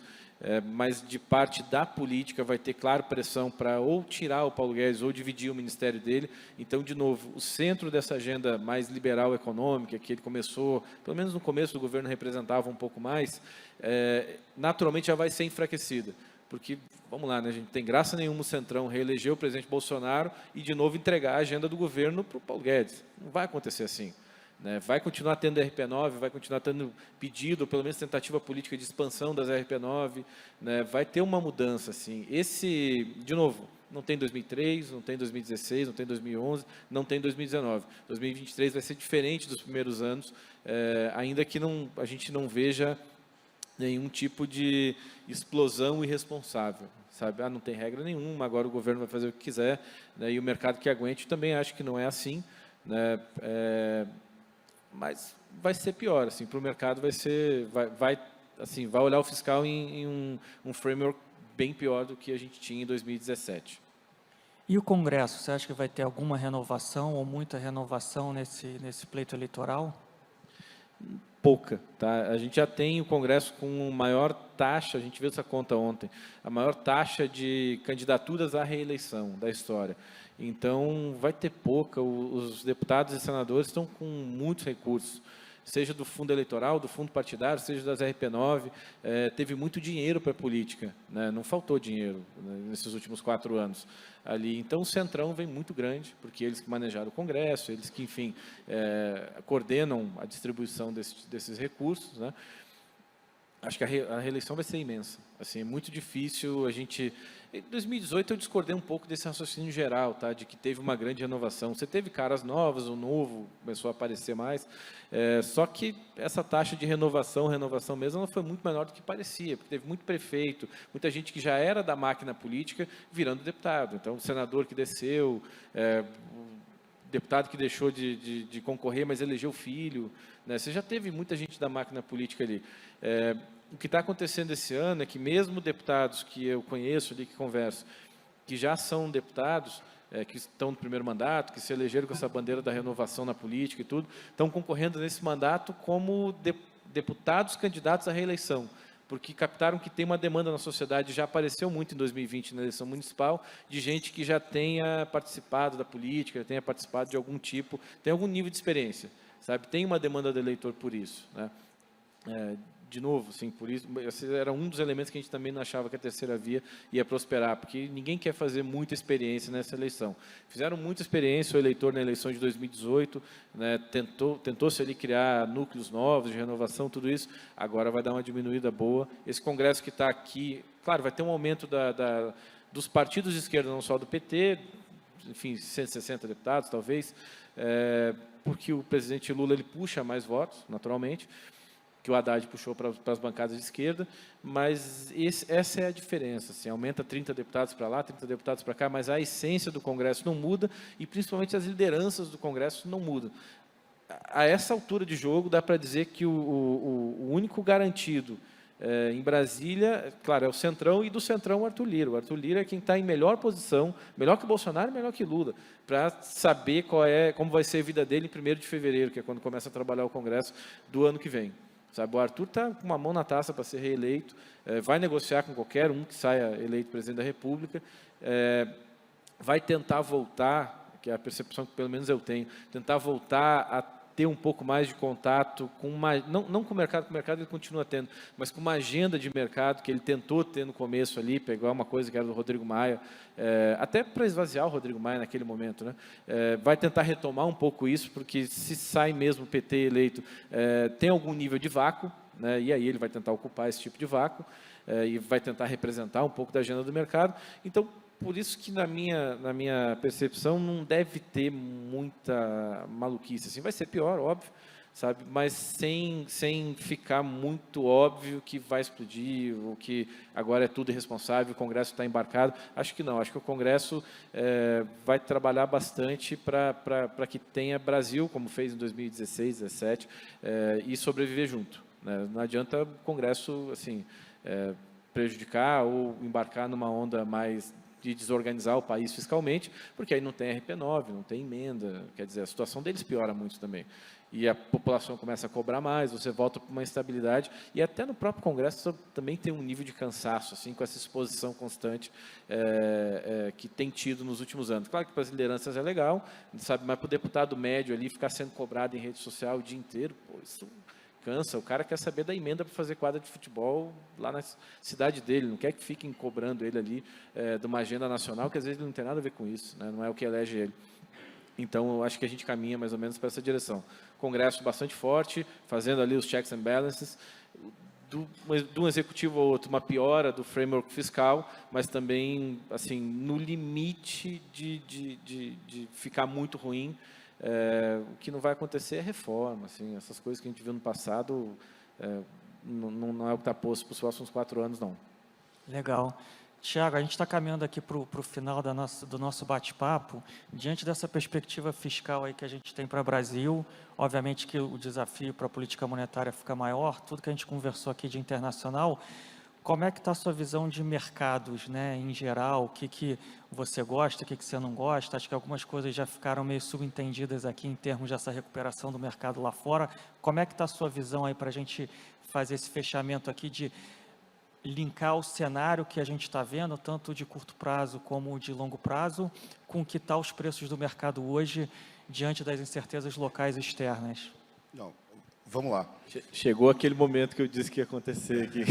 mas de parte da política vai ter, claro, pressão para ou tirar o Paulo Guedes ou dividir o ministério dele. Então, de novo, o centro dessa agenda mais liberal econômica, que ele começou, pelo menos no começo do governo representava um pouco mais, naturalmente já vai ser enfraquecida. Porque, vamos lá, né, a gente tem graça nenhuma o Centrão reeleger o presidente Bolsonaro e, de novo, entregar a agenda do governo para o Paulo Guedes. Não vai acontecer assim, né? Vai continuar tendo RP9, vai continuar tendo pedido, ou pelo menos tentativa política de expansão das RP9, né? Vai ter uma mudança, assim. De novo, não tem 2003, não tem 2016, não tem 2011, não tem 2019. 2023 vai ser diferente dos primeiros anos, ainda que a gente não veja nenhum tipo de explosão irresponsável, sabe? Não tem regra nenhuma, agora o governo vai fazer o que quiser, né? E o mercado que aguente. Também acho que não é assim, né? Mas vai ser pior, assim, para o mercado vai olhar o fiscal em um framework bem pior do que a gente tinha em 2017.
E o Congresso, você acha que vai ter alguma renovação ou muita renovação nesse pleito eleitoral?
Pouca, tá? A gente já tem o Congresso com maior taxa, a gente viu essa conta ontem, a maior taxa de candidaturas à reeleição da história. Então, vai ter pouca, os deputados e senadores estão com muitos recursos, seja do fundo eleitoral, do fundo partidário, seja das RP9, teve muito dinheiro para a política, né? Não faltou dinheiro, né, nesses últimos 4 anos ali. Então, o Centrão vem muito grande, porque eles que manejaram o Congresso, eles que, enfim, coordenam a distribuição desses recursos, né? Acho que a reeleição vai ser imensa. Assim, é muito difícil a gente... Em 2018 eu discordei um pouco desse raciocínio geral, tá? De que teve uma grande renovação. Você teve caras novas, o novo começou a aparecer mais, só que essa taxa de renovação mesmo, ela foi muito menor do que parecia, porque teve muito prefeito, muita gente que já era da máquina política virando deputado. Então, o senador que desceu, deputado que deixou de concorrer, mas elegeu o filho, né? Você já teve muita gente da máquina política ali. O que está acontecendo esse ano é que mesmo deputados que eu conheço ali, que converso, que já são deputados, que estão no primeiro mandato, que se elegeram com essa bandeira da renovação na política e tudo, estão concorrendo nesse mandato como deputados candidatos à reeleição, porque captaram que tem uma demanda na sociedade, já apareceu muito em 2020 na eleição municipal, de gente que já tenha participado da política, já tenha participado de algum tipo, tem algum nível de experiência, sabe? Tem uma demanda do eleitor por isso, né? De novo, assim, por isso, esse era um dos elementos que a gente também não achava que a terceira via ia prosperar, porque ninguém quer fazer muita experiência nessa eleição. Fizeram muita experiência o eleitor na eleição de 2018, né, tentou-se ali criar núcleos novos de renovação, tudo isso, agora vai dar uma diminuída boa. Esse congresso que está aqui, claro, vai ter um aumento dos partidos de esquerda, não só do PT, enfim, 160 deputados, talvez, porque o presidente Lula ele puxa mais votos, naturalmente, que o Haddad puxou para as bancadas de esquerda, mas essa é a diferença. Assim, aumenta 30 deputados para lá, 30 deputados para cá, mas a essência do Congresso não muda e, principalmente, as lideranças do Congresso não mudam. A essa altura de jogo, dá para dizer que o único garantido em Brasília, claro, é o Centrão, e do Centrão o Arthur Lira. O Arthur Lira é quem está em melhor posição, melhor que o Bolsonaro e melhor que Lula, para saber como vai ser a vida dele em 1º de fevereiro, que é quando começa a trabalhar o Congresso do ano que vem. Sabe, o Arthur está com uma mão na taça para ser reeleito, vai negociar com qualquer um que saia eleito presidente da República, vai tentar voltar, que é a percepção que pelo menos eu tenho, tentar voltar a ter um pouco mais de contato com não com o mercado ele continua tendo, mas com uma agenda de mercado que ele tentou ter no começo ali, pegar uma coisa que era do Rodrigo Maia, até para esvaziar o Rodrigo Maia naquele momento, né? Vai tentar retomar um pouco isso, porque se sai mesmo o PT eleito, tem algum nível de vácuo, né? E aí ele vai tentar ocupar esse tipo de vácuo, e vai tentar representar um pouco da agenda do mercado. Então, por isso que, na minha percepção, não deve ter muita maluquice. Assim, vai ser pior, óbvio, sabe? Mas sem ficar muito óbvio que vai explodir, ou que agora é tudo irresponsável, o Congresso está embarcado. Acho que não. Acho que o Congresso vai trabalhar bastante para que tenha Brasil, como fez em 2016, 2017, e sobreviver junto, né? Não adianta o Congresso assim, prejudicar ou embarcar numa onda mais de desorganizar o país fiscalmente, porque aí não tem RP9, não tem emenda, quer dizer, a situação deles piora muito também. E a população começa a cobrar mais, você volta para uma instabilidade, e até no próprio Congresso também tem um nível de cansaço, assim, com essa exposição constante que tem tido nos últimos anos. Claro que para as lideranças é legal, sabe, mas para o deputado médio ali ficar sendo cobrado em rede social o dia inteiro, pô, isso cansa. O cara quer saber da emenda para fazer quadra de futebol lá na cidade dele, não quer que fiquem cobrando ele ali de uma agenda nacional, que às vezes ele não tem nada a ver com isso, né? Não é o que elege ele. Então, eu acho que a gente caminha mais ou menos para essa direção. Congresso bastante forte, fazendo ali os checks and balances, de um executivo ao outro, uma piora do framework fiscal, mas também assim, no limite de ficar muito ruim. O que não vai acontecer é reforma, assim, essas coisas que a gente viu no passado, não é o que está posto para os próximos 4 anos, não.
Legal. Tiago, a gente está caminhando aqui para o final do nosso bate-papo. Diante dessa perspectiva fiscal aí que a gente tem para o Brasil, obviamente que o desafio para a política monetária fica maior, tudo que a gente conversou aqui de internacional, como é que está a sua visão de mercados, né, em geral? O que você gosta, o que você não gosta? Acho que algumas coisas já ficaram meio subentendidas aqui em termos dessa recuperação do mercado lá fora. Como é que está a sua visão aí para a gente fazer esse fechamento aqui de linkar o cenário que a gente está vendo, tanto de curto prazo como de longo prazo, com o que estão os preços do mercado hoje, diante das incertezas locais e externas?
Não, vamos lá.
Chegou aquele momento que eu disse que ia acontecer, que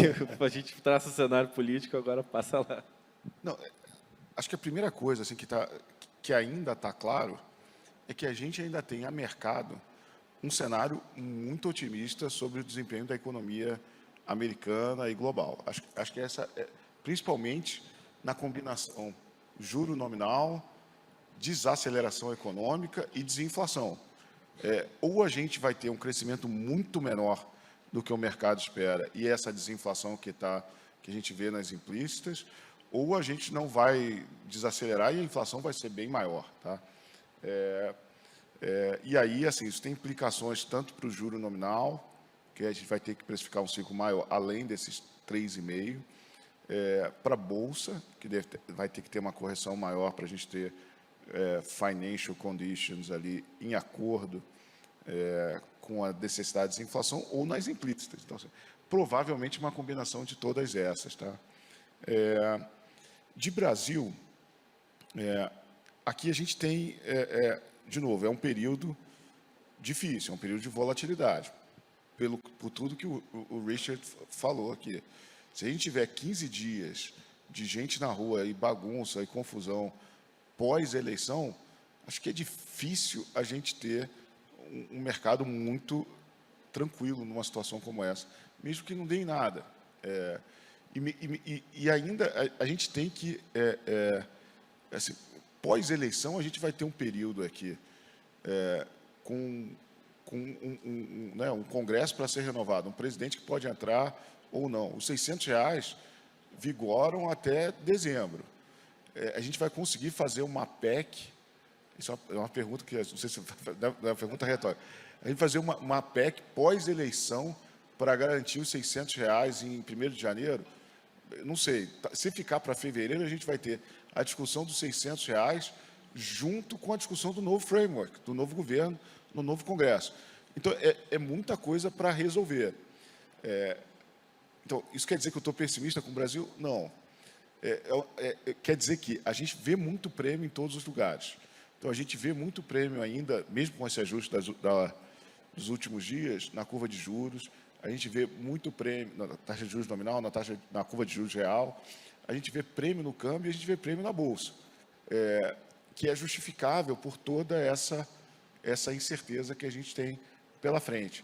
a gente traça o cenário político, agora passa lá.
Não, acho que a primeira coisa assim, que ainda está claro é que a gente ainda tem a mercado um cenário muito otimista sobre o desempenho da economia americana e global. Acho que essa, principalmente na combinação juro nominal, desaceleração econômica e desinflação. Ou a gente vai ter um crescimento muito menor do que o mercado espera e essa desinflação que a gente vê nas implícitas, ou a gente não vai desacelerar e a inflação vai ser bem maior, tá? E aí, assim, isso tem implicações tanto para o juro nominal, que a gente vai ter que precificar um ciclo maior, além desses 3,5, Para a Bolsa, que vai ter que ter uma correção maior para a gente ter financial conditions ali em acordo com a necessidade de inflação ou nas implícitas. Então, assim, provavelmente uma combinação de todas essas. Tá? De Brasil, aqui a gente tem, de novo, é um período difícil, é um período de volatilidade, por tudo que o Richard falou aqui. Se a gente tiver 15 dias de gente na rua e bagunça e confusão pós-eleição, acho que é difícil a gente ter um mercado muito tranquilo numa situação como essa, mesmo que não dê em nada. E ainda a gente tem que, assim, pós-eleição, a gente vai ter um período aqui com um Congresso para ser renovado, um presidente que pode entrar ou não. Os R$600 vigoram até dezembro. A gente vai conseguir fazer uma PEC, isso é uma pergunta que, não sei se é uma pergunta retórica, a gente fazer uma PEC pós-eleição para garantir os R$600 em 1º de janeiro, não sei, se ficar para fevereiro, a gente vai ter a discussão dos R$600 junto com a discussão do novo framework, do novo governo, no novo Congresso. Então, é muita coisa para resolver. Então, isso quer dizer que eu estou pessimista com o Brasil? Não. Quer dizer que a gente vê muito prêmio em todos os lugares. Então, a gente vê muito prêmio ainda, mesmo com esse ajuste dos últimos dias, na curva de juros, a gente vê muito prêmio na taxa de juros nominal, na curva de juros real, a gente vê prêmio no câmbio e a gente vê prêmio na Bolsa, que é justificável por toda essa incerteza que a gente tem pela frente.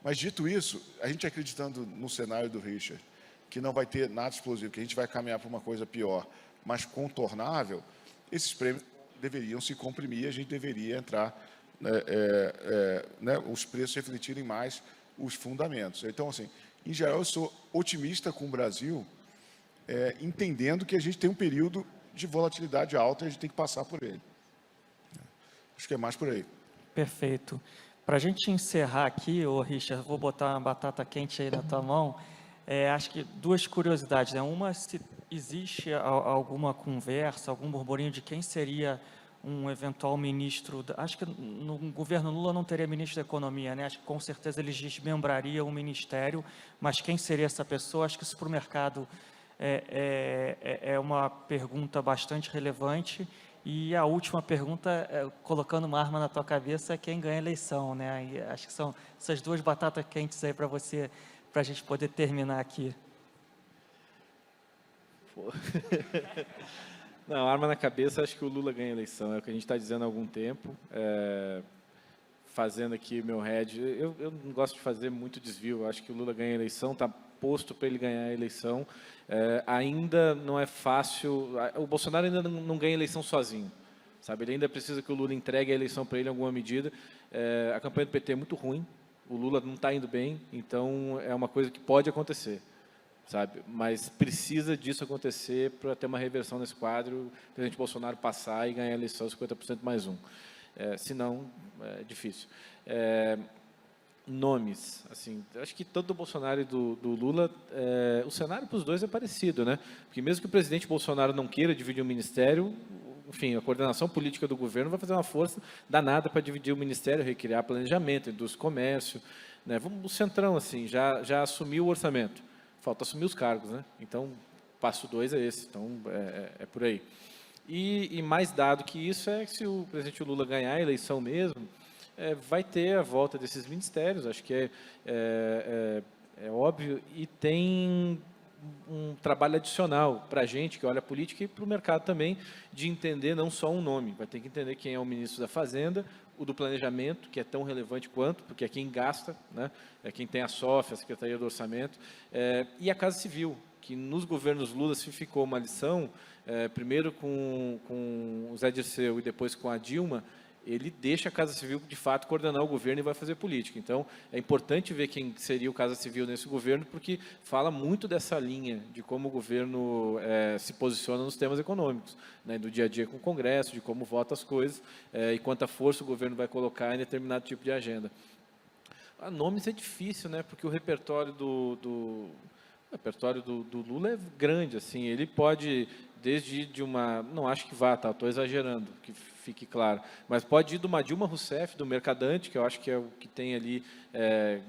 Mas, dito isso, a gente acreditando no cenário do Richard, que não vai ter nada explosivo, que a gente vai caminhar para uma coisa pior, mas contornável, esses prêmios deveriam se comprimir, a gente deveria entrar, os preços refletirem mais os fundamentos. Então, assim, em geral, eu sou otimista com o Brasil, entendendo que a gente tem um período de volatilidade alta e a gente tem que passar por ele. Acho que é mais por aí.
Perfeito. Para a gente encerrar aqui, Richard, vou botar uma batata quente aí na tua mão. Acho que duas curiosidades. Uma, se existe alguma conversa, algum burburinho de quem seria um eventual ministro. Acho que no governo Lula não teria ministro da Economia, né? Acho que com certeza eles desmembrariam um ministério, mas quem seria essa pessoa? Acho que isso para o mercado é uma pergunta bastante relevante. E a última pergunta, colocando uma arma na tua cabeça, é quem ganha a eleição, né? E acho que são essas duas batatas quentes aí para você, para a gente poder terminar aqui.
Não, arma na cabeça, acho que o Lula ganha a eleição, é o que a gente está dizendo há algum tempo. Fazendo aqui meu head, eu não gosto de fazer muito desvio, acho que o Lula ganha a eleição, está posto para ele ganhar a eleição. Ainda não é fácil, o Bolsonaro ainda não ganha a eleição sozinho, sabe? Ele ainda precisa que o Lula entregue a eleição para ele em alguma medida. A campanha do PT é muito ruim, o Lula não está indo bem, então é uma coisa que pode acontecer, sabe? Mas precisa disso acontecer para ter uma reversão nesse quadro, o presidente Bolsonaro passar e ganhar a eleição 50% mais um. Senão, é difícil. Nomes, assim, acho que tanto do Bolsonaro e do Lula, o cenário para os dois é parecido, né? Porque mesmo que o presidente Bolsonaro não queira dividir o ministério, enfim, a coordenação política do governo vai fazer uma força danada para dividir o ministério, recriar planejamento, indústria e comércio, né? O Centrão, assim, já assumiu o orçamento, falta assumir os cargos, né? Então, passo 2 é esse, então é por aí. E mais dado que isso é que se o presidente Lula ganhar a eleição mesmo, vai ter a volta desses ministérios, acho que é óbvio, e tem um trabalho adicional para a gente que olha a política e para o mercado também, de entender não só um nome, vai ter que entender quem é o ministro da Fazenda, o do Planejamento, que é tão relevante quanto, porque é quem gasta, né? É quem tem a SOF, a Secretaria do Orçamento, e a Casa Civil, que nos governos Lula se ficou uma lição, primeiro com o Zé Dirceu e depois com a Dilma, ele deixa a Casa Civil, de fato, coordenar o governo e vai fazer política. Então, é importante ver quem seria o Casa Civil nesse governo, porque fala muito dessa linha de como o governo se posiciona nos temas econômicos, né, do dia a dia com o Congresso, de como vota as coisas e quanta força o governo vai colocar em determinado tipo de agenda. Nomes é difícil, né, porque o repertório do O repertório do Lula é grande, assim, ele pode, desde de uma... Não acho que vá, tá? Estou exagerando, que fique claro. Mas pode ir de uma Dilma Rousseff, do Mercadante, que eu acho que é o que tem ali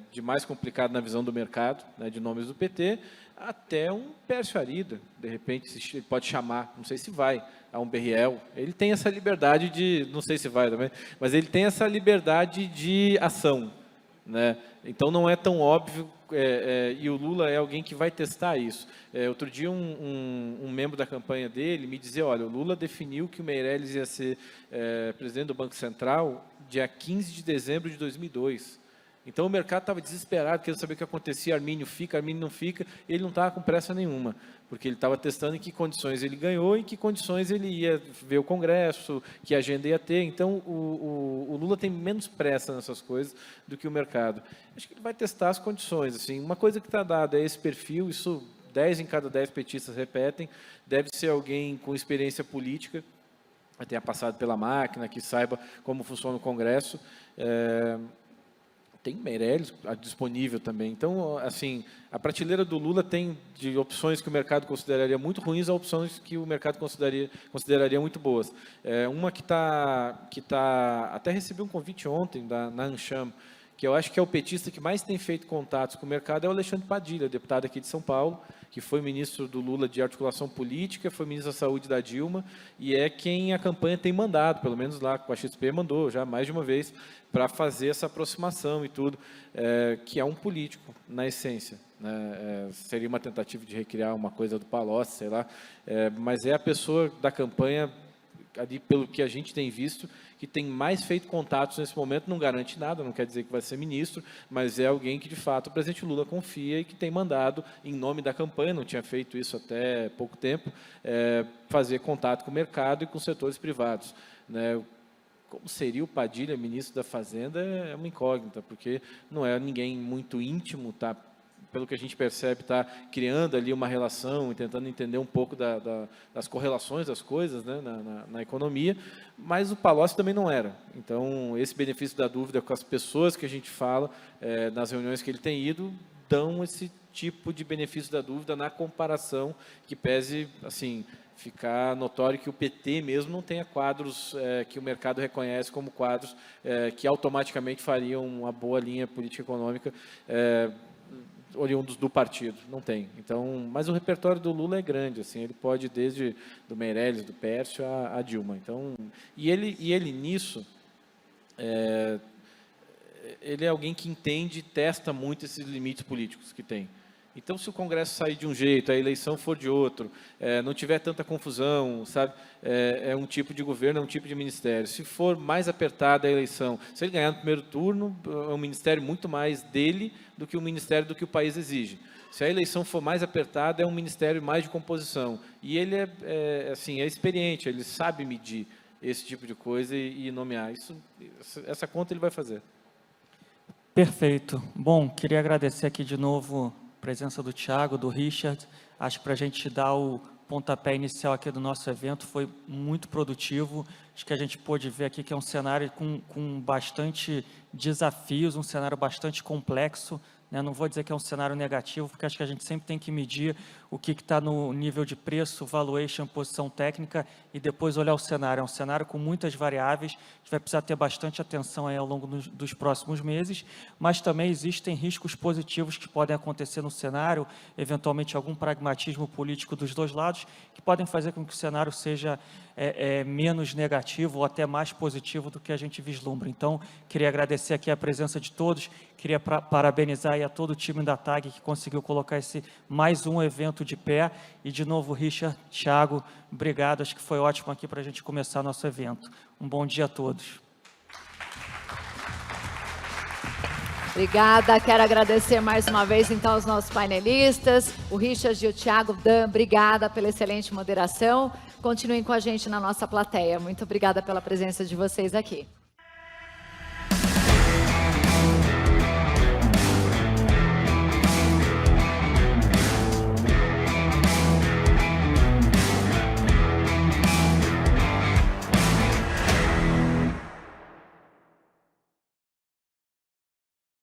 de mais complicado na visão do mercado, né, de nomes do PT, até um Pércio Arida, de repente, ele pode chamar, não sei se vai, a um Berriel. Ele tem essa liberdade de... Não sei se vai também, mas ele tem essa liberdade de ação, né? Então, não é tão óbvio, e o Lula é alguém que vai testar isso. Outro dia, um membro da campanha dele me dizia, olha, o Lula definiu que o Meirelles ia ser presidente do Banco Central dia 15 de dezembro de 2002. Então, o mercado estava desesperado, querendo saber o que acontecia, Armínio fica, Armínio não fica, ele não estava com pressa nenhuma, porque ele estava testando em que condições ele ganhou, em que condições ele ia ver o Congresso, que agenda ia ter. Então, o Lula tem menos pressa nessas coisas do que o mercado. Acho que ele vai testar as condições. Assim. Uma coisa que está dada é esse perfil, isso 10 em cada 10 petistas repetem, deve ser alguém com experiência política, que tenha passado pela máquina, que saiba como funciona o Congresso. Tem Meirelles disponível também. Então, assim, a prateleira do Lula tem de opções que o mercado consideraria muito ruins a opções que o mercado consideraria muito boas. Uma que até recebi um convite ontem na Ancham, que eu acho que é o petista que mais tem feito contatos com o mercado, é o Alexandre Padilha, deputado aqui de São Paulo, que foi ministro do Lula de Articulação Política, foi ministro da Saúde da Dilma, e é quem a campanha tem mandado, pelo menos lá com a XP mandou já mais de uma vez, para fazer essa aproximação e tudo, que é um político, na essência. Né? Seria uma tentativa de recriar uma coisa do Palocci, sei lá, mas é a pessoa da campanha, ali, pelo que a gente tem visto, que tem mais feito contatos nesse momento, não garante nada, não quer dizer que vai ser ministro, mas é alguém que, de fato, o presidente Lula confia e que tem mandado, em nome da campanha, não tinha feito isso até pouco tempo, fazer contato com o mercado e com setores privados. Né? Como seria o Padilha, ministro da Fazenda, é uma incógnita, porque não é ninguém muito íntimo, tá? Pelo que a gente percebe, está criando ali uma relação e tentando entender um pouco das correlações das coisas, né, na economia, mas o Palocci também não era. Então, esse benefício da dúvida com as pessoas que a gente fala, nas reuniões que ele tem ido, dão esse tipo de benefício da dúvida na comparação, que pese, assim, ficar notório que o PT mesmo não tenha quadros que o mercado reconhece como quadros que automaticamente fariam uma boa linha política econômica oriundos do partido, não tem. Então, mas o repertório do Lula é grande, assim, ele pode desde do Meirelles, do Pércio a Dilma. Então, e ele nisso, ele é alguém que entende e testa muito esses limites políticos que tem. Então, se o Congresso sair de um jeito, a eleição for de outro, não tiver tanta confusão, sabe? É um tipo de governo, é um tipo de ministério. Se for mais apertada a eleição, se ele ganhar no primeiro turno, é um ministério muito mais dele do que o ministério do que o país exige. Se a eleição for mais apertada, é um ministério mais de composição. E ele assim, é experiente, ele sabe medir esse tipo de coisa e nomear. Essa conta ele vai fazer.
Perfeito. Bom, queria agradecer aqui de novo a presença do Thiago, do Richard. Acho que para a gente dar o pontapé inicial aqui do nosso evento foi muito produtivo. Acho que a gente pôde ver aqui que é um cenário com bastante desafios, um cenário bastante complexo. Né? Não vou dizer que é um cenário negativo, porque acho que a gente sempre tem que medir o que está no nível de preço, valuation, posição técnica e depois olhar o cenário. É um cenário com muitas variáveis, a gente vai precisar ter bastante atenção aí ao longo dos próximos meses, mas também existem riscos positivos que podem acontecer no cenário, eventualmente algum pragmatismo político dos dois lados, que podem fazer com que o cenário seja menos negativo ou até mais positivo do que a gente vislumbra. Então, queria agradecer aqui a presença de todos, queria parabenizar aí a todo o time da TAG que conseguiu colocar mais um evento de pé. E, de novo, Richard, Thiago, obrigado. Acho que foi ótimo aqui para a gente começar nosso evento. Um bom dia a todos.
Obrigada. Quero agradecer mais uma vez, então, aos nossos painelistas, o Richard e o Thiago. Dan, obrigada pela excelente moderação. Continuem com a gente na nossa plateia. Muito obrigada pela presença de vocês aqui.